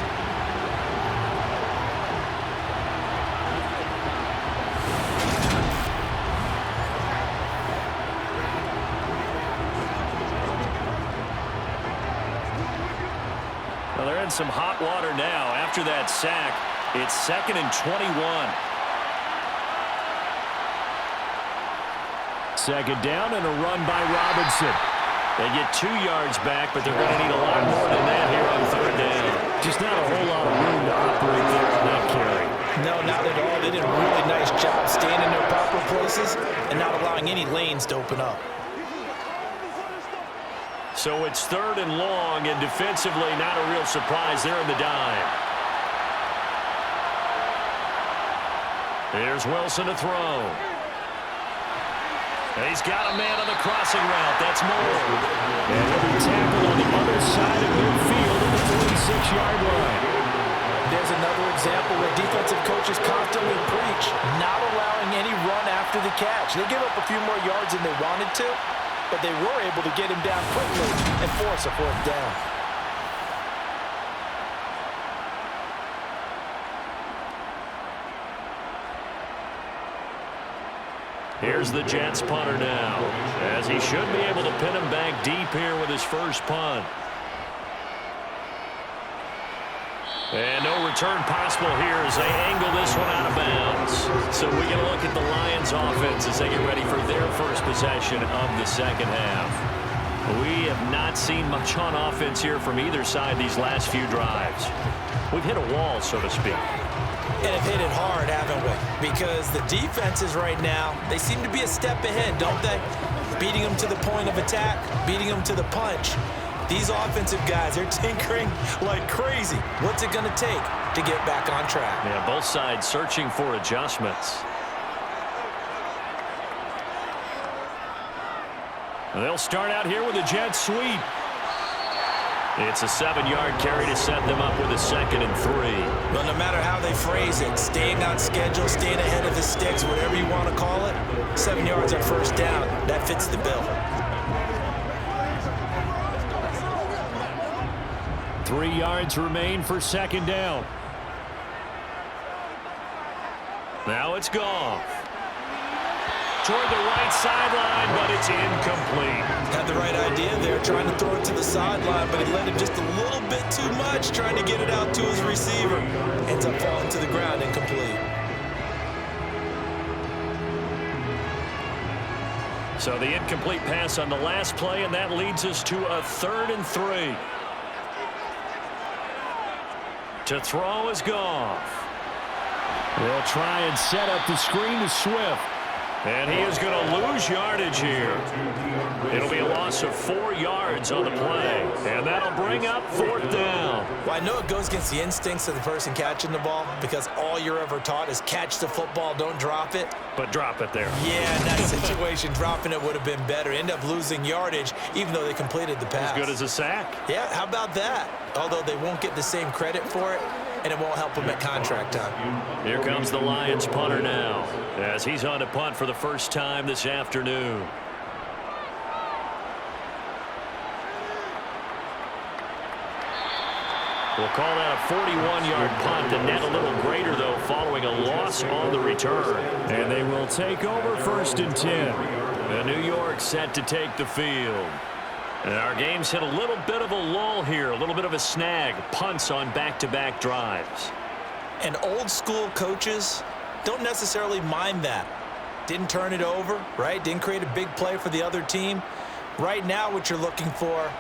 Speaker 2: They're in some hot water now. After that sack, it's 2nd and 21. 2nd down and a run by Robinson. They get 2 yards back, but they're going to need a lot more than that here on 3rd down. Just not a whole lot of room to operate there on that carry.
Speaker 3: No, not at all. They did a really nice job staying in their proper places and not allowing any lanes to open up.
Speaker 2: So it's 3rd and long, and defensively not a real surprise there in the dime. Here's Wilson to throw. He's got a man on the crossing route. That's Moore. And he'll be tackled on the other side of midfield at the 46-yard line.
Speaker 3: There's another example where defensive coaches constantly preach not allowing any run after the catch. They give up a few more yards than they wanted to, but they were able to get him down quickly and force a fourth down.
Speaker 2: Here's the Jets punter now, as he should be able to pin him back deep here with his first punt. And no return possible here as they angle this one out of bounds. So we get a look at the Lions offense as they get ready for their first possession of the second half. We have not seen much on offense here from either side these last few drives. We've hit a wall, so to speak.
Speaker 3: And have hit it hard, haven't we? Because the defenses right now, they seem to be a step ahead, don't they? Beating them to the point of attack, beating them to the punch. These offensive guys are tinkering like crazy. What's it going to take to get back on track?
Speaker 2: Yeah, both sides searching for adjustments. And they'll start out here with a jet sweep. It's a 7-yard carry to set them up with a 2nd and 3.
Speaker 3: Well, no matter how they phrase it, staying on schedule, staying ahead of the sticks, whatever you want to call it, 7 yards on first down, that fits the bill.
Speaker 2: 3 yards remain for 2nd down. Now it's Goff. Toward the right sideline, but it's incomplete.
Speaker 3: Had the right idea there, trying to throw it to the sideline, but he let it just a little bit too much, trying to get it out to his receiver. Ends up falling to the ground, incomplete.
Speaker 2: So the incomplete pass on the last play, and that leads us to a 3rd and 3. To throw is Goff. They'll try and set up the screen to Swift. And he is going to lose yardage here. It'll be a loss of 4 yards on the play. And that'll bring up 4th down.
Speaker 3: Well, I know it goes against the instincts of the person catching the ball because all you're ever taught is catch the football, don't drop it.
Speaker 2: But drop it there.
Speaker 3: Yeah, in that situation, dropping it would have been better. End up losing yardage, even though they completed the pass.
Speaker 2: As good as a sack.
Speaker 3: Yeah, how about that? Although they won't get the same credit for it, and it won't help them at contract time.
Speaker 2: Here comes the Lions punter now, as he's on to punt for the first time this afternoon. We'll call that a 41-yard punt. The net a little greater, though, following a loss on the return. And they will take over 1st and 10. And New York set to take the field. And our game's hit a little bit of a lull here, a little bit of a snag. Punts on back-to-back drives.
Speaker 3: And old-school coaches don't necessarily mind that. Didn't turn it over, right? Didn't create a big play for the other team. Right now what you're looking for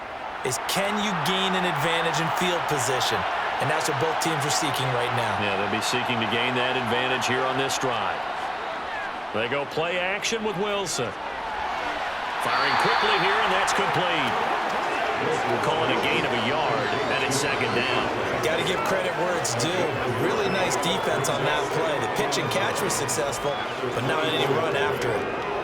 Speaker 3: is can you gain an advantage in field position? And that's what both teams are seeking right now.
Speaker 2: Yeah, they'll be seeking to gain that advantage here on this drive. They go play action with Wilson. Firing quickly here, and that's complete. We'll call it a gain of a yard, and it's 2nd down.
Speaker 3: Got to give credit where it's due. Really nice defense on that play. The pitch and catch was successful, but not any run after it.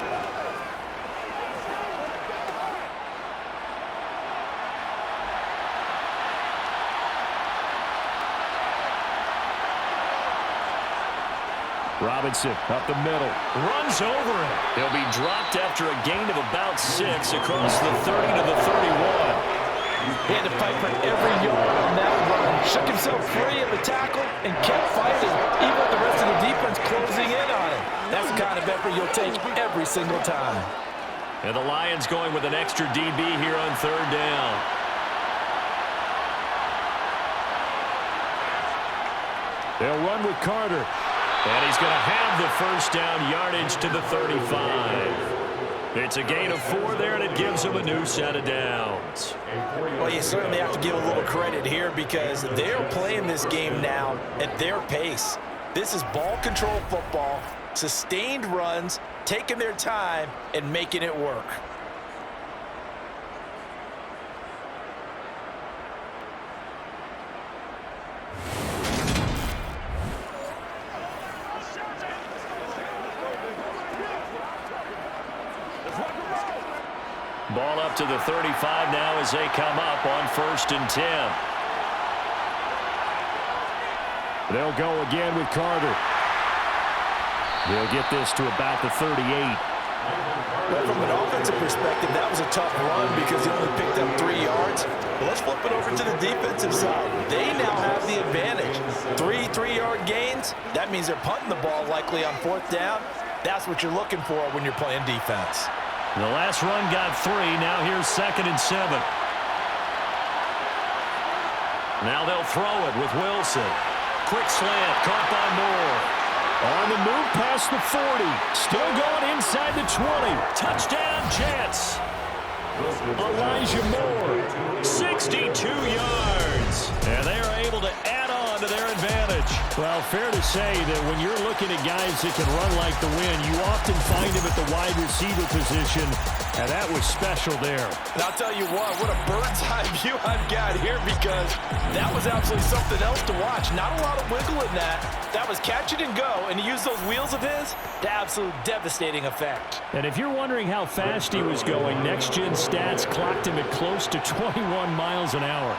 Speaker 2: Robinson up the middle. Runs over him. He'll be dropped after a gain of about 6 across the 30 to the 31.
Speaker 3: He had to fight for every yard on that run. Shook himself free of the tackle and kept fighting, even with the rest of the defense closing in on him. That's the kind of effort you'll take every single time.
Speaker 2: And the Lions going with an extra DB here on 3rd down. They'll run with Carter. And he's going to have the first down yardage to the 35. It's a gain of 4 there, and it gives him a new set of downs.
Speaker 3: Well, you certainly have to give a little credit here because they're playing this game now at their pace. This is ball control football, sustained runs, taking their time, and making it work.
Speaker 5: Ball up to the 35 now as they come up on 1st and 10.
Speaker 2: They'll go again with Carter. They'll get this to about the 38.
Speaker 3: Well, from an offensive perspective, that was a tough run because he only picked up 3 yards. But let's flip it over to the defensive side. They now have the advantage. 3 3-yard gains, that means they're punting the ball likely on 4th down. That's what you're looking for when you're playing defense.
Speaker 5: The last run got 3. Now here's 2nd and 7. Now they'll throw it with Wilson. Quick slant, caught by Moore.
Speaker 2: On the move past the 40. Still going inside the 20.
Speaker 5: Touchdown, Jets.
Speaker 2: Elijah Moore.
Speaker 5: 62 yards. And they are able to add on to their advantage.
Speaker 2: Well, fair to say that when you're looking at guys that can run like the wind, you often find him at the wide receiver position, and that was special there.
Speaker 3: And I'll tell you what a bird's eye view I've got here because that was absolutely something else to watch. Not a lot of wiggle in that. That was catch it and go, and he used those wheels of his to absolute devastating effect.
Speaker 2: And if you're wondering how fast he was going, next-gen stats clocked him at close to 21 miles an hour.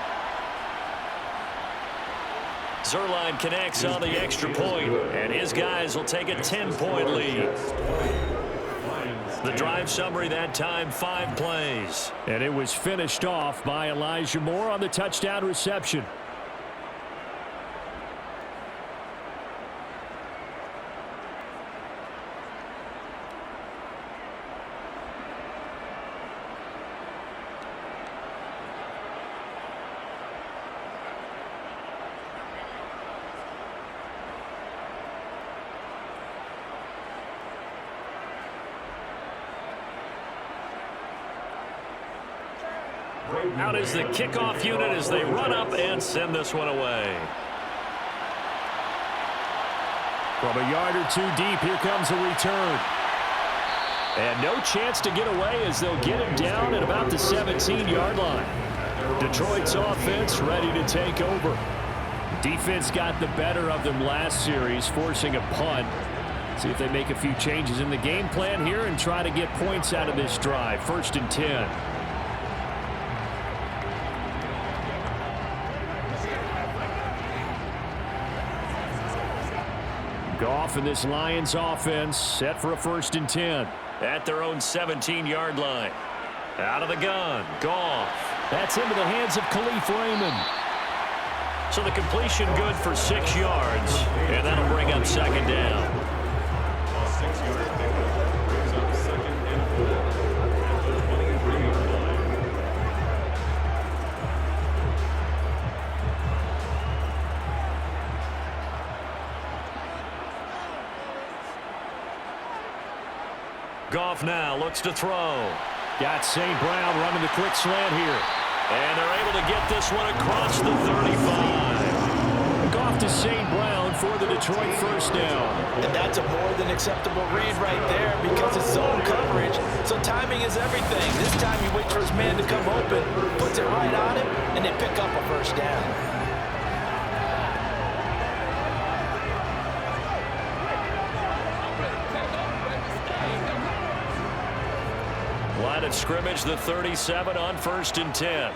Speaker 5: Zerline connects on the extra point, and his guys will take a 10-point lead. The drive summary that time, 5 plays.
Speaker 2: And it was finished off by Elijah Moore on the touchdown reception.
Speaker 5: Out is the kickoff unit as they run up and send this one away.
Speaker 2: From a yard or 2 deep, here comes a return. And no chance to get away as they'll get him down at about the 17-yard line. Detroit's offense ready to take over. Defense got the better of them last series, forcing a punt. See if they make a few changes in the game plan here and try to get points out of this drive. 1st and 10. Goff and this Lions offense set for a 1st and 10.
Speaker 5: At their own 17-yard line. Out of the gun, Goff.
Speaker 2: That's into the hands of Khalif Raymond.
Speaker 5: So the completion good for 6 yards, and that'll bring up 2nd down.
Speaker 6: A 6-yard pickup brings up 2nd and 4 at the 23-yard line.
Speaker 5: Goff now looks to throw.
Speaker 2: Got St. Brown running the quick slant here.
Speaker 5: And they're able to get this one across the 35.
Speaker 2: Goff to St. Brown for the Detroit 1st down.
Speaker 3: And that's a more than acceptable read right there because it's zone coverage. So timing is everything. This time he waits for his man to come open, puts it right on him, and they pick up a 1st down.
Speaker 5: Line of scrimmage, the 37 on 1st and 10.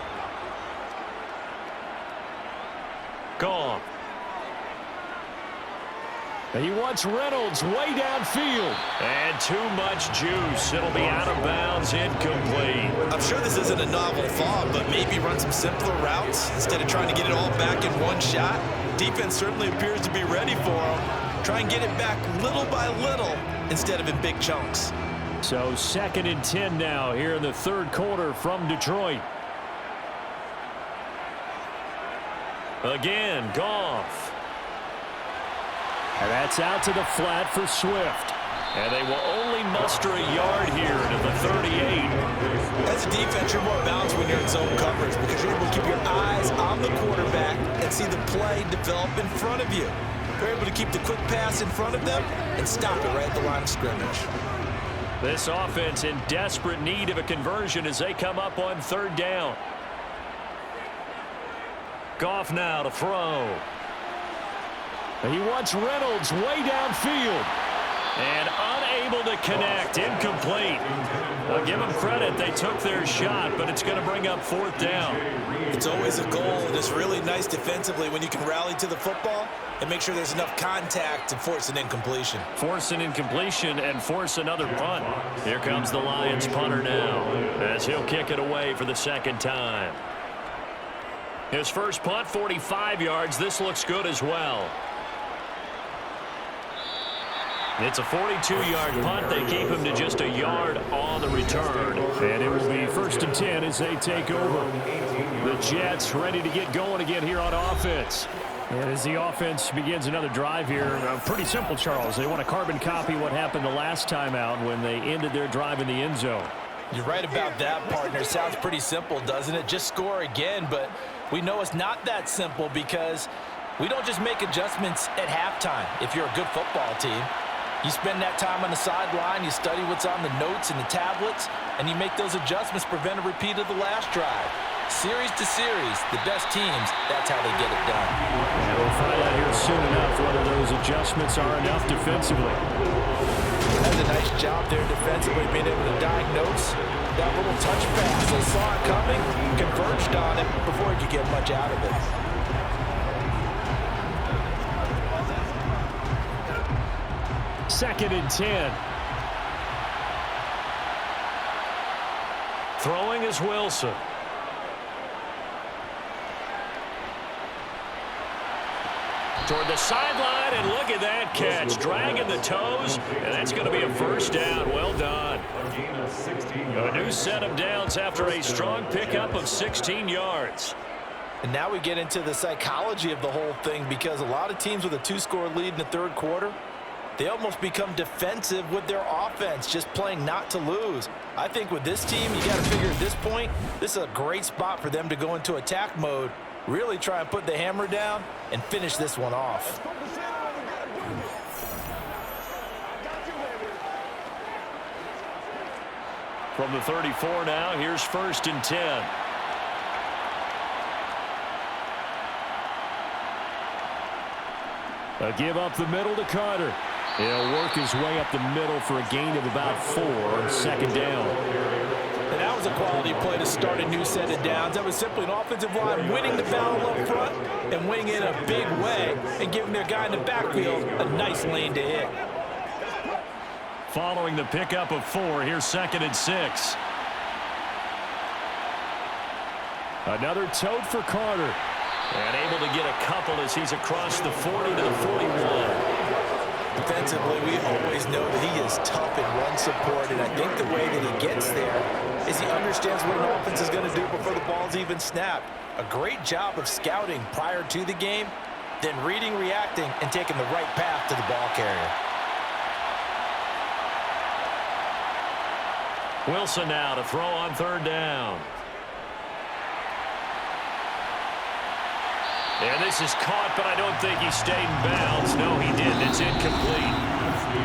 Speaker 5: Goff.
Speaker 2: And he wants Reynolds way downfield.
Speaker 5: And too much juice. It'll be out of bounds, incomplete.
Speaker 4: I'm sure this isn't a novel thought, but maybe run some simpler routes instead of trying to get it all back in one shot. Defense certainly appears to be ready for him. Try and get it back little by little instead of in big chunks.
Speaker 2: So 2nd and 10 now here in the 3rd quarter from Detroit.
Speaker 5: Again, Goff.
Speaker 2: And that's out to the flat for Swift.
Speaker 5: And they will only muster a yard here to the 38.
Speaker 4: As a defense, you're more balanced when you're in zone coverage because you're able to keep your eyes on the quarterback and see the play develop in front of you. You're able to keep the quick pass in front of them and stop it right at the line of scrimmage.
Speaker 5: This offense in desperate need of a conversion as they come up on 3rd down. Goff now to throw.
Speaker 2: And he wants Reynolds way downfield.
Speaker 5: And unable to connect, incomplete. I'll give them credit. They took their shot, but it's going to bring up 4th down.
Speaker 4: It's always a goal, and it's really nice defensively when you can rally to the football and make sure there's enough contact to force an incompletion.
Speaker 5: Force an incompletion and force another punt. Here comes the Lions punter now as he'll kick it away for the 2nd time. His first punt, 45 yards. This looks good as well. It's a 42-yard punt. They keep him to just a yard on the return.
Speaker 2: And it will be 1st and 10 as they take over. The Jets ready to get going again here on offense. And as the offense begins another drive here, pretty simple, Charles. They want to carbon copy what happened the last time out when they ended their drive in the end zone.
Speaker 3: You're right about that, partner. Sounds pretty simple, doesn't it? Just score again, but we know it's not that simple because we don't just make adjustments at halftime if you're a good football team. You spend that time on the sideline, you study what's on the notes and the tablets, and you make those adjustments, prevent a repeat of the last drive. Series to series, the best teams, that's how they get it done.
Speaker 2: And we'll find out here soon enough whether those adjustments are enough defensively.
Speaker 3: That's a nice job there defensively, being able to diagnose that little touch pass. They saw it coming, converged on it before you could get much out of it.
Speaker 2: Second and 10.
Speaker 5: Throwing is Wilson. Toward the sideline, and look at that catch. Dragging the toes, and that's going to be a 1st down. Well done. A new set of downs after a strong pickup of 16 yards.
Speaker 3: And now we get into the psychology of the whole thing because a lot of teams with a 2-score lead in the 3rd quarter, they almost become defensive with their offense, just playing not to lose. I think with this team, you got to figure at this point, this is a great spot for them to go into attack mode, really try and put the hammer down and finish this one off.
Speaker 5: From the 34 now, here's 1st and 10.
Speaker 2: A give up the middle to Carter. He'll work his way up the middle for a gain of about 4 on 2nd down.
Speaker 3: And that was a quality play to start a new set of downs. That was simply an offensive line winning the battle up front and winning in a big way and giving their guy in the backfield a nice lane to hit.
Speaker 5: Following the pickup of 4, here's 2nd and 6.
Speaker 2: Another tote for Carter.
Speaker 5: And able to get a couple as he's across the 40 to the 41.
Speaker 3: Defensively, we always know that he is tough in run support, and I think the way that he gets there is he understands what an offense is going to do before the ball's even snapped. A great job of scouting prior to the game, then reading, reacting, and taking the right path to the ball carrier.
Speaker 5: Wilson now to throw on 3rd down. And this is caught, but I don't think he stayed in bounds. No, he didn't. It's incomplete.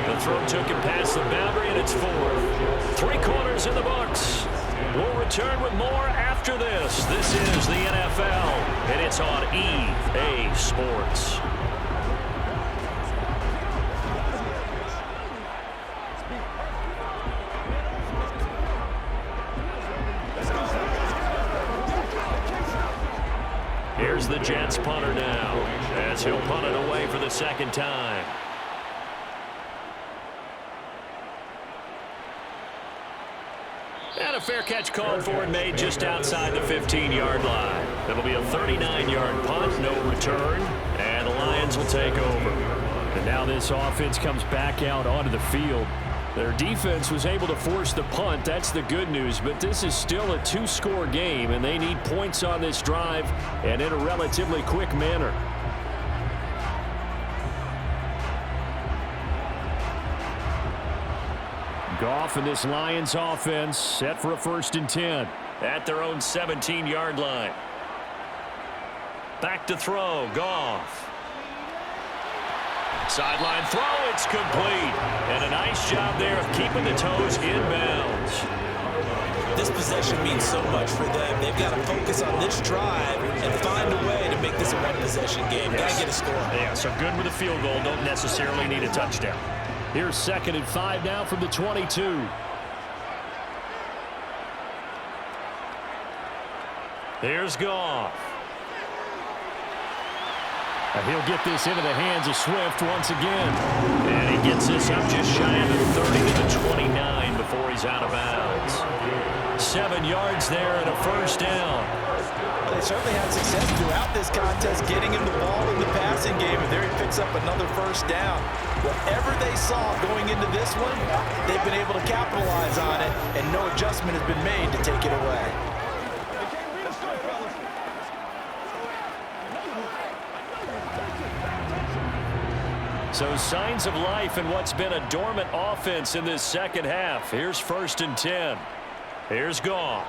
Speaker 5: The throw took him past the boundary, and it's 4th. 3 quarters in the books. We'll return with more after this. This is the NFL, and it's on EA Sports. Here's the Jets punter now, as he'll punt it away for the 2nd time. And a fair catch called for and made just outside the 15-yard line. It'll be a 39-yard punt, no return, and the Lions will take over.
Speaker 2: And now this offense comes back out onto the field. Their defense was able to force the punt. That's the good news, but this is still a 2-score game, and they need points on this drive and in a relatively quick manner. Goff and this Lions offense set for a 1st and 10.
Speaker 5: At their own 17-yard line. Back to throw, Goff. Sideline throw, it's complete. And a nice job there of keeping the toes in bounds.
Speaker 4: This possession means so much for them. They've got to focus on this drive and find a way to make this a one-possession game. Got to get a score.
Speaker 5: Yeah, so good with a field goal. Don't necessarily need a touchdown.
Speaker 2: Here's 2nd and 5 now from the 22. Here's Goff. He'll get this into the hands of Swift once again. And he gets this up just shy of the 30 to the 29 before he's out of bounds. 7 yards there and a first down.
Speaker 3: Well, they certainly had success throughout this contest getting him the ball in the passing game, and there he picks up another first down. Whatever they saw going into this one, they've been able to capitalize on it, and no adjustment has been made to take it away.
Speaker 2: So signs of life in what's been a dormant offense in this second half. Here's 1st and 10. Here's Goff.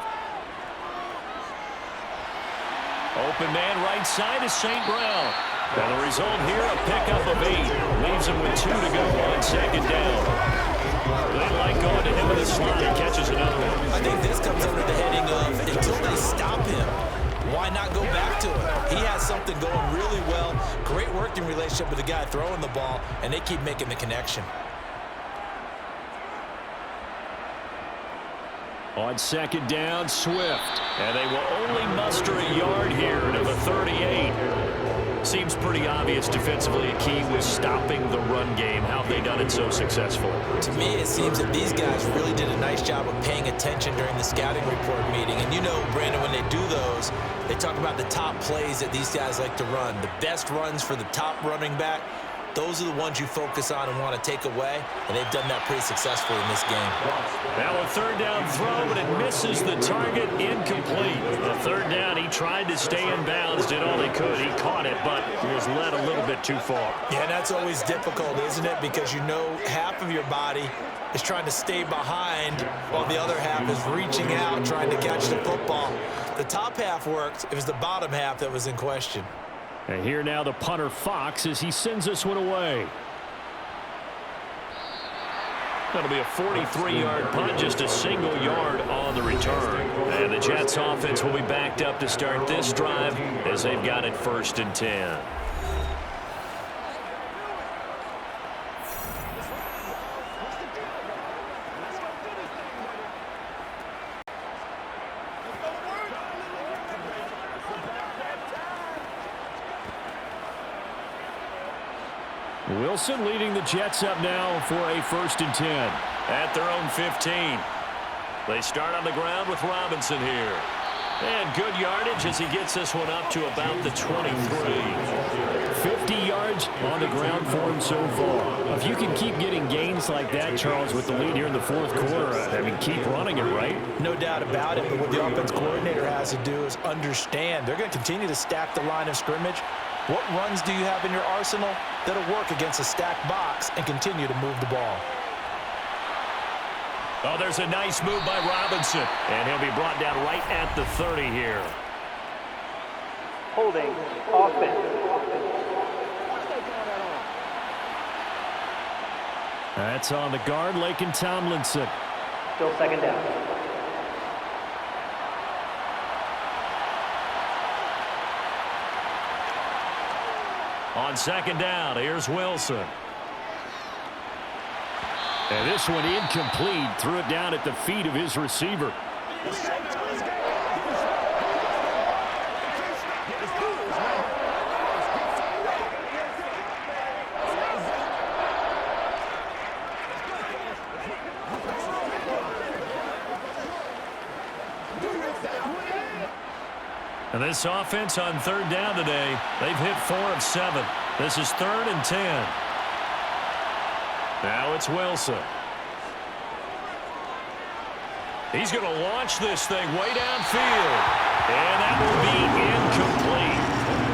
Speaker 2: Open man right side is St. Brown. And the result here, a pickup of 8. Leaves him with 2 to go on 2nd down. They like going to him in the slot. He catches another one.
Speaker 3: I think this comes under the heading of until they stop him, why not go back to it? He has something going really well. Great working relationship with the guy throwing the ball, and they keep making the connection.
Speaker 2: On 2nd down, Swift. And they will only muster a yard here to the 38. Seems pretty obvious defensively a key was stopping the run game. How have they done it so successfully?
Speaker 3: To me, it seems that these guys really did a nice job of paying attention during the scouting report meeting. And you know, Brandon, when they do those, they talk about the top plays that these guys like to run. The best runs for the top running back, those are the ones you focus on and want to take away. And they've done that pretty successfully in this game.
Speaker 2: Now a 3rd down throw, but it misses the target, incomplete. The 3rd down, he tried to stay in bounds, did all he could. He caught it, but was led a little bit too far.
Speaker 3: Yeah, that's always difficult, isn't it? Because you know half of your body is trying to stay behind while the other half is reaching out, trying to catch the football. The top half worked. It was the bottom half that was in question.
Speaker 2: And here now the punter Fox as he sends this one away. That'll be a 43-yard punt, just a single yard on the return. And the Jets offense will be backed up to start this drive as they've got it 1st and 10. Wilson leading the Jets up now for a 1st and 10. At their own 15. They start on the ground with Robinson here. And good yardage as he gets this one up to about the 23. 50 yards on the ground for him so far. If you can keep getting gains like that, Charles, with the lead here in the 4th quarter, I mean, keep running it, right?
Speaker 3: No doubt about it, but what the offense coordinator has to do is understand. They're going to continue to stack the line of scrimmage. What runs do you have in your arsenal that'll work against a stacked box and continue to move the ball?
Speaker 2: Oh, there's a nice move by Robinson. And he'll be brought down right at the 30 here.
Speaker 8: Holding offense.
Speaker 2: That's on the guard, Laken Tomlinson.
Speaker 8: Still 2nd down.
Speaker 2: On 2nd down, here's Wilson. And this one incomplete. Threw it down at the feet of his receiver. And this offense on 3rd down today, they've hit 4 of 7. This is 3rd and 10. Now it's Wilson. He's going to launch this thing way downfield. And that will be incomplete.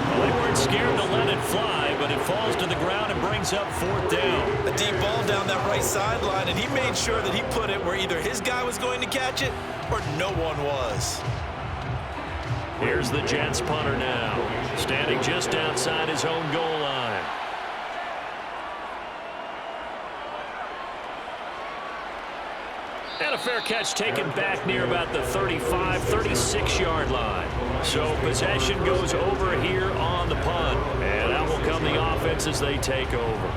Speaker 2: Well, they weren't scared to let it fly, but it falls to the ground and brings up 4th down.
Speaker 3: A deep ball down that right sideline, and he made sure that he put it where either his guy was going to catch it or no one was.
Speaker 2: Here's the Jets punter now, standing just outside his own goal line. And a fair catch taken back near about the 35, 36-yard line. So possession goes over here on the punt. And out will come the offense as they take over.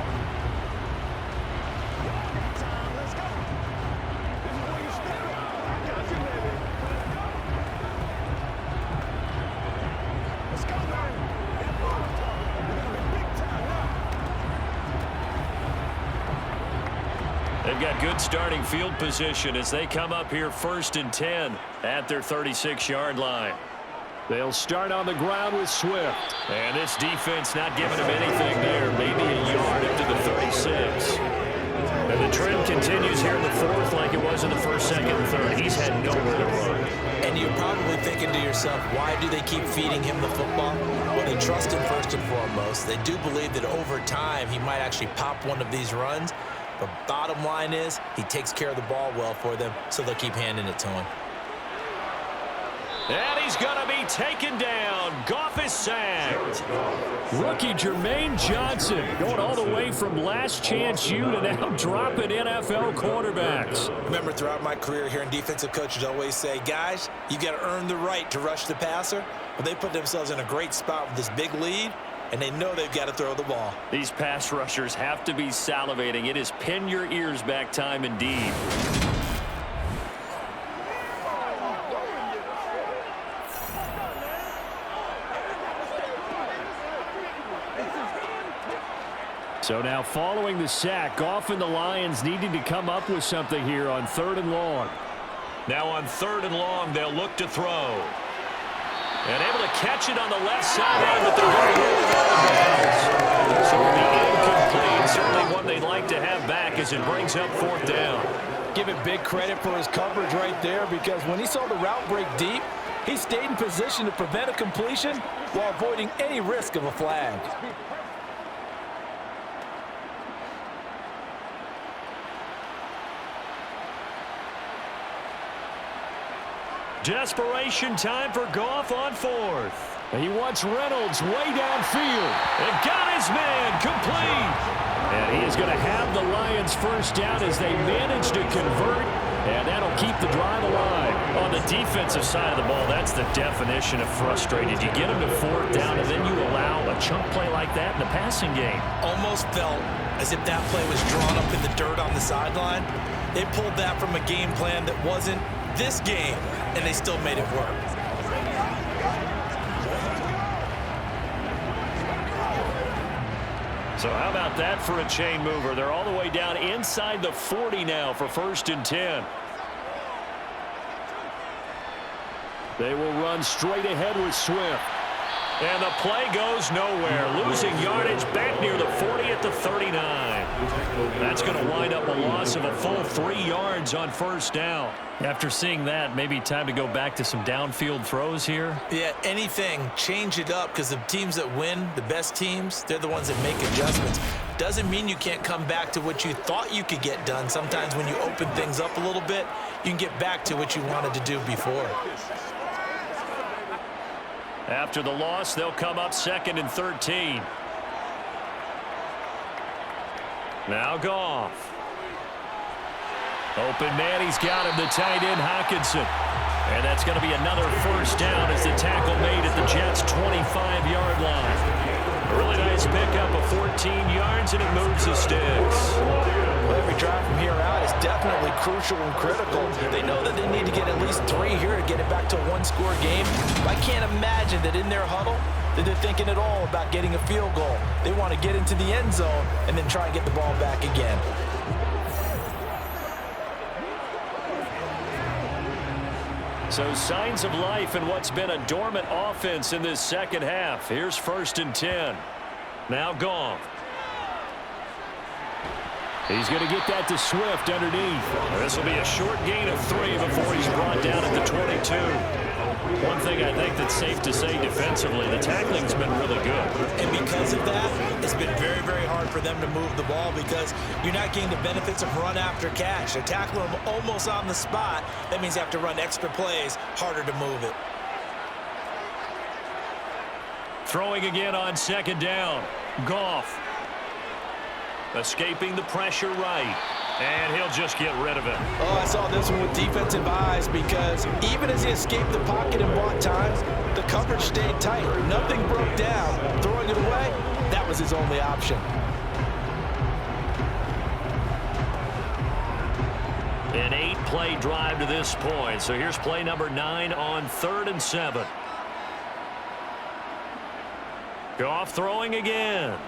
Speaker 5: They've got good starting field position as they come up here 1st and 10 at their 36-yard line.
Speaker 2: They'll start on the ground with Swift.
Speaker 5: And this defense not giving him anything there. Maybe a yard up to the 36. And the trend continues here in the 4th like it was in the 1st, 2nd, and 3rd. He's had nowhere to run.
Speaker 3: And you're probably thinking to yourself, why do they keep feeding him the football? Well, they trust him first and foremost. They do believe that over time he might actually pop one of these runs. But bottom line is he takes care of the ball well for them, so they'll keep handing it to him.
Speaker 5: And he's going to be taken down. Goff is sacked.
Speaker 2: Rookie Jermaine Johnson going all the way from last chance U to now dropping NFL quarterbacks.
Speaker 3: Remember, throughout my career here in defensive coaches always say, guys, you got to earn the right to rush the passer. Well, they put themselves in a great spot with this big lead, and they know they've got to throw the ball.
Speaker 5: These pass rushers have to be salivating. It is pin your ears back time indeed.
Speaker 2: So now following the sack, Goff and the Lions needing to come up with something here on 3rd and long.
Speaker 5: Now on 3rd and long, they'll look to throw. And able to catch it on the left sideline, but they're going to roll it out of bounds. So it'll be incomplete. Certainly one they'd like to have back as it brings up 4th down.
Speaker 3: Give it big credit for his coverage right there, because when he saw the route break deep, he stayed in position to prevent a completion while avoiding any risk of a flag.
Speaker 5: Desperation time for Goff on 4th.
Speaker 2: And he wants Reynolds way downfield.
Speaker 5: And got his man complete.
Speaker 2: And he is going to have the Lions first down as they manage to convert. And that'll keep the drive alive.
Speaker 5: On the defensive side of the ball, that's the definition of frustrated. You get them to 4th down, and then you allow a chunk play like that in the passing game.
Speaker 3: Almost felt as if that play was drawn up in the dirt on the sideline. They pulled that from a game plan that wasn't this game, and they still made it work.
Speaker 5: So how about that for a chain mover? They're all the way down inside the 40 now for 1st and 10.
Speaker 2: They will run straight ahead with Swift.
Speaker 5: And the play goes nowhere. Losing yardage back near the 40 at the 39. That's going to wind up a loss of a full 3 yards on 1st down. After seeing that, maybe time to go back to some downfield throws here.
Speaker 3: Yeah, anything. Change it up, because the teams that win, the best teams, they're the ones that make adjustments. Doesn't mean you can't come back to what you thought you could get done. Sometimes when you open things up a little bit, you can get back to what you wanted to do before.
Speaker 5: After the loss, they'll come up 2nd and 13. Now Goff. Open man, he's got him, the tight end Hockenson. And that's going to be another 1st down as the tackle made at the Jets' 25-yard line. A really nice pickup of 14 yards, and it moves the sticks.
Speaker 3: Well, every drive from here out is definitely crucial and critical. They know that they need to get at least 3 here to get it back to a 1-score game. I can't imagine that in their huddle that they're thinking at all about getting a field goal. They want to get into the end zone and then try and get the ball back again.
Speaker 5: So signs of life in what's been a dormant offense in this second half. Here's 1st and 10. Now Goff.
Speaker 2: He's going to get that to Swift underneath.
Speaker 5: This will be a short gain of 3 before he's brought down at the 22. One thing I think that's safe to say defensively, the tackling's been really good.
Speaker 3: And because of that, it's been very, very hard for them to move the ball, because you're not getting the benefits of run after catch. They're tackling them almost on the spot. That means they have to run extra plays, harder to move it.
Speaker 5: Throwing again on 2nd down. Goff. Escaping the pressure right. And he'll just get rid of it.
Speaker 3: Oh, I saw this one with defensive eyes, because even as he escaped the pocket and bought time, the coverage stayed tight. Nothing broke down. Throwing it away, that was his only option.
Speaker 5: An 8-play drive to this point. So here's play number 9 on 3rd and 7. Goff throwing again.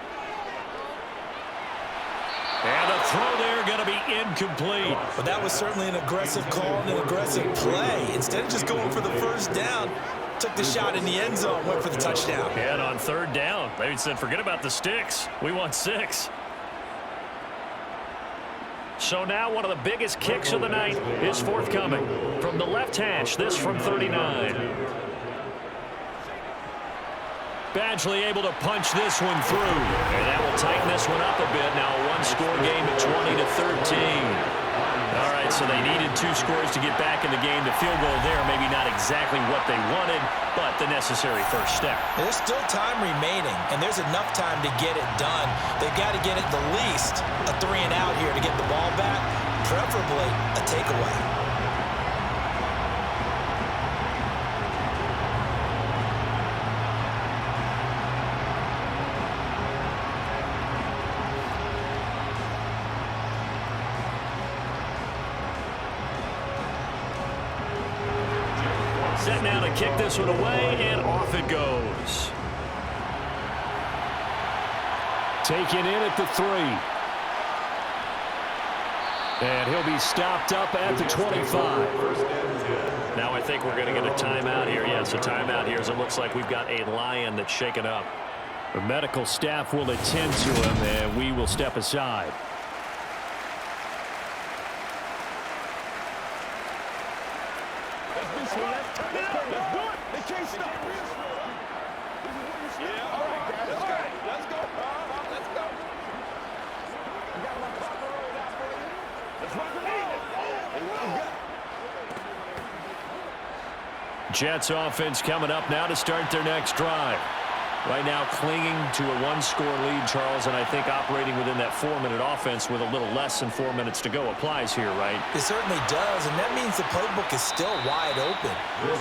Speaker 5: And the throw there going to be incomplete.
Speaker 3: But that was certainly an aggressive call and an aggressive play. Instead of just going for the first down, took the shot in the end zone, went for the touchdown.
Speaker 5: And on third down, they said, forget about the sticks. We want 6. So now one of the biggest kicks of the night is forthcoming. From the left hash, this from 39. Badgley able to punch this one through. And that will tighten this one up a bit. Now a one-score game at 20-13. All right, so they needed 2 scores to get back in the game. The field goal there, maybe not exactly what they wanted, but the necessary first step.
Speaker 3: There's still time remaining, and there's enough time to get it done. They've got to get at the least a 3 and out here to get the ball back, preferably a takeaway.
Speaker 5: Set now to kick this one away, and off it goes.
Speaker 2: Taken in at the 3. And he'll be stopped up at the 25.
Speaker 5: Now I think we're going to get a timeout here. Yes, a timeout here as it looks like we've got a Lion that's shaken up.
Speaker 2: The medical staff will attend to him, and we will step aside.
Speaker 5: Jets offense coming up now to start their next drive. Right now clinging to a 1-score lead, Charles, and I think operating within that 4-minute offense with a little less than 4 minutes to go applies here, right?
Speaker 3: It certainly does, and that means the playbook is still wide open.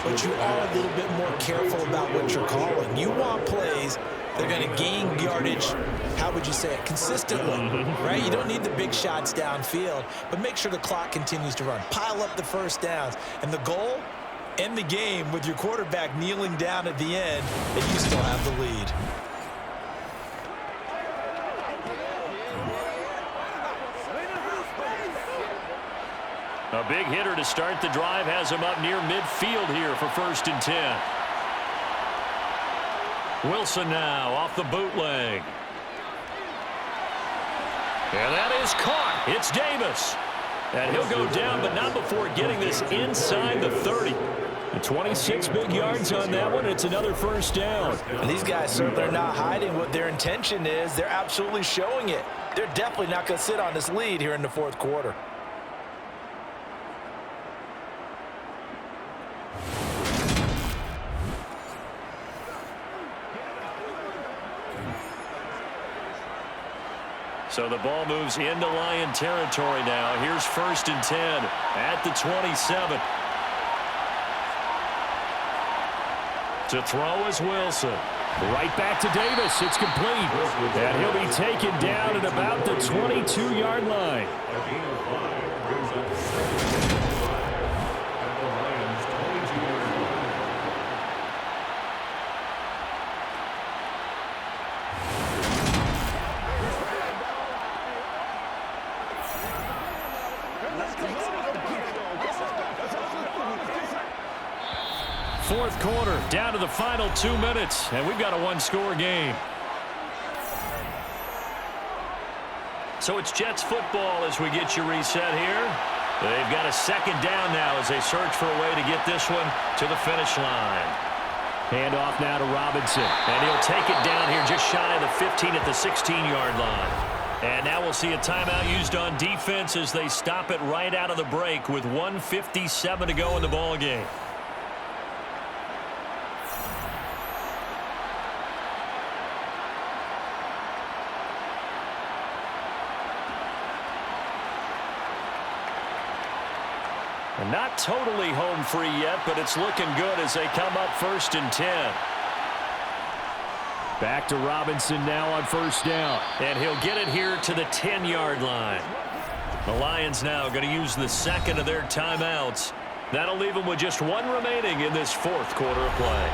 Speaker 3: But you are a little bit more careful about what you're calling. You want plays that are going to gain yardage, how would you say it, consistently, right? You don't need the big shots downfield, but make sure the clock continues to run. Pile up the first downs, and the goal, end the game with your quarterback kneeling down at the end, and you still have the lead.
Speaker 5: A big hitter to start the drive has him up near midfield here for 1st and 10. Wilson now off the bootleg. And that is caught. It's Davis. And he'll go down, but not before getting this inside the 30. 26 big yards on that one. It's another first down.
Speaker 3: And these guys certainly are not hiding what their intention is. They're absolutely showing it. They're definitely not going to sit on this lead here in the 4th quarter.
Speaker 5: So the ball moves into Lion territory now. Here's 1st and 10 at the 27. To throw is Wilson.
Speaker 2: Right back to Davis. It's complete. And he'll be taken down at about the 22-yard line.
Speaker 5: Fourth quarter, down to the final 2 minutes, and we've got a 1-score game. So it's Jets football as we get you reset here. They've got a 2nd down now as they search for a way to get this one to the finish line.
Speaker 2: Handoff now to Robinson.
Speaker 5: And he'll take it down here just shy of the 15 at the 16-yard line. And now we'll see a timeout used on defense as they stop it right out of the break with 1:57 to go in the ball game. And not totally home free yet, but it's looking good as they come up 1st and 10.
Speaker 2: Back to Robinson now on 1st down.
Speaker 5: And he'll get it here to the 10-yard line. The Lions now going to use the 2nd of their timeouts. That'll leave them with just 1 remaining in this 4th quarter of play.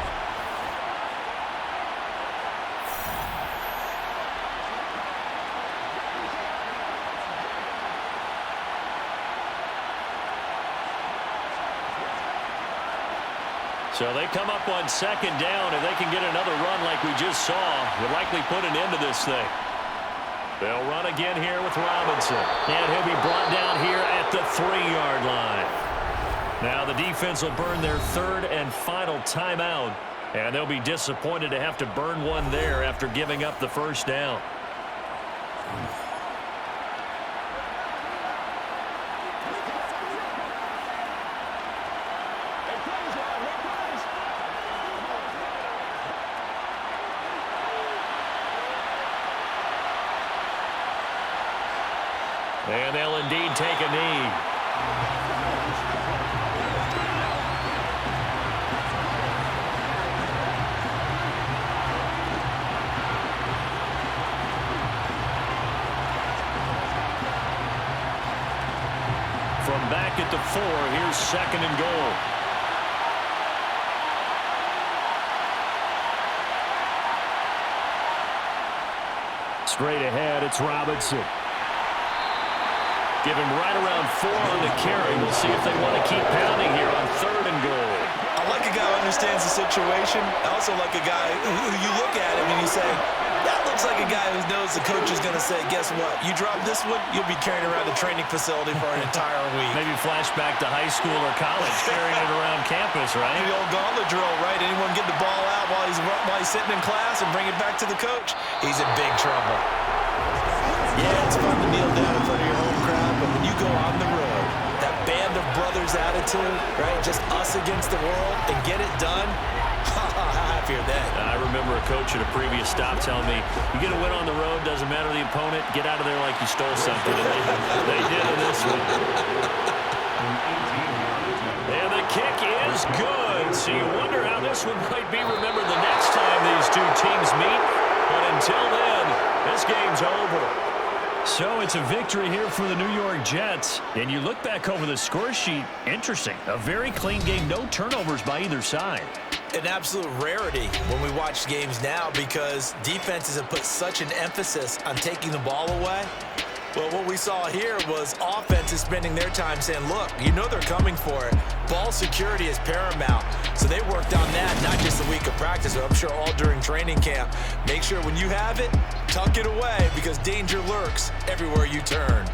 Speaker 5: So they come up on second down, and they can get another run like we just saw. Would likely put an end to this thing. They'll run again here with Robinson. And he'll be brought down here at the 3-yard line. Now the defense will burn their third and final timeout. And they'll be disappointed to have to burn one there after giving up the first down. And they'll indeed take a knee. From back at the 4, here's second and goal. Straight ahead, it's Robinson. Give him right around 4 on the carry. We'll see if they want to keep pounding here on third and goal.
Speaker 4: I like a guy who understands the situation. I also like a guy who you look at him and you say, that looks like a guy who knows the coach is going to say, guess what? You drop this one, you'll be carrying around the training facility for an entire week.
Speaker 5: Maybe flashback to high school or college, carrying it around campus, right?
Speaker 4: The old gauntlet drill, right? Anyone get the ball out while he's sitting in class and bring it back to the coach? He's in big trouble. Yeah, it's fun to kneel down in front of your home crowd, but when you go on the road, that band of brothers attitude, right? Just us against the world and get it done. How happy are they?
Speaker 5: I remember a coach at a previous stop telling me, you get a win on the road, doesn't matter the opponent, get out of there like you stole something. And they did in this one. And the kick is good. So you wonder how this one might be remembered the next time these two teams meet. But until then, this game's over. So it's a victory here for the New York Jets. And you look back over the score sheet, interesting. A very clean game, no turnovers by either side.
Speaker 4: An absolute rarity when we watch games now because defenses have put such an emphasis on taking the ball away. Well, what we saw here was offenses spending their time saying, look, you know they're coming for it. Ball security is paramount. So they worked on that, not just a week of practice, but I'm sure all during training camp. Make sure when you have it, tuck it away because danger lurks everywhere you turn.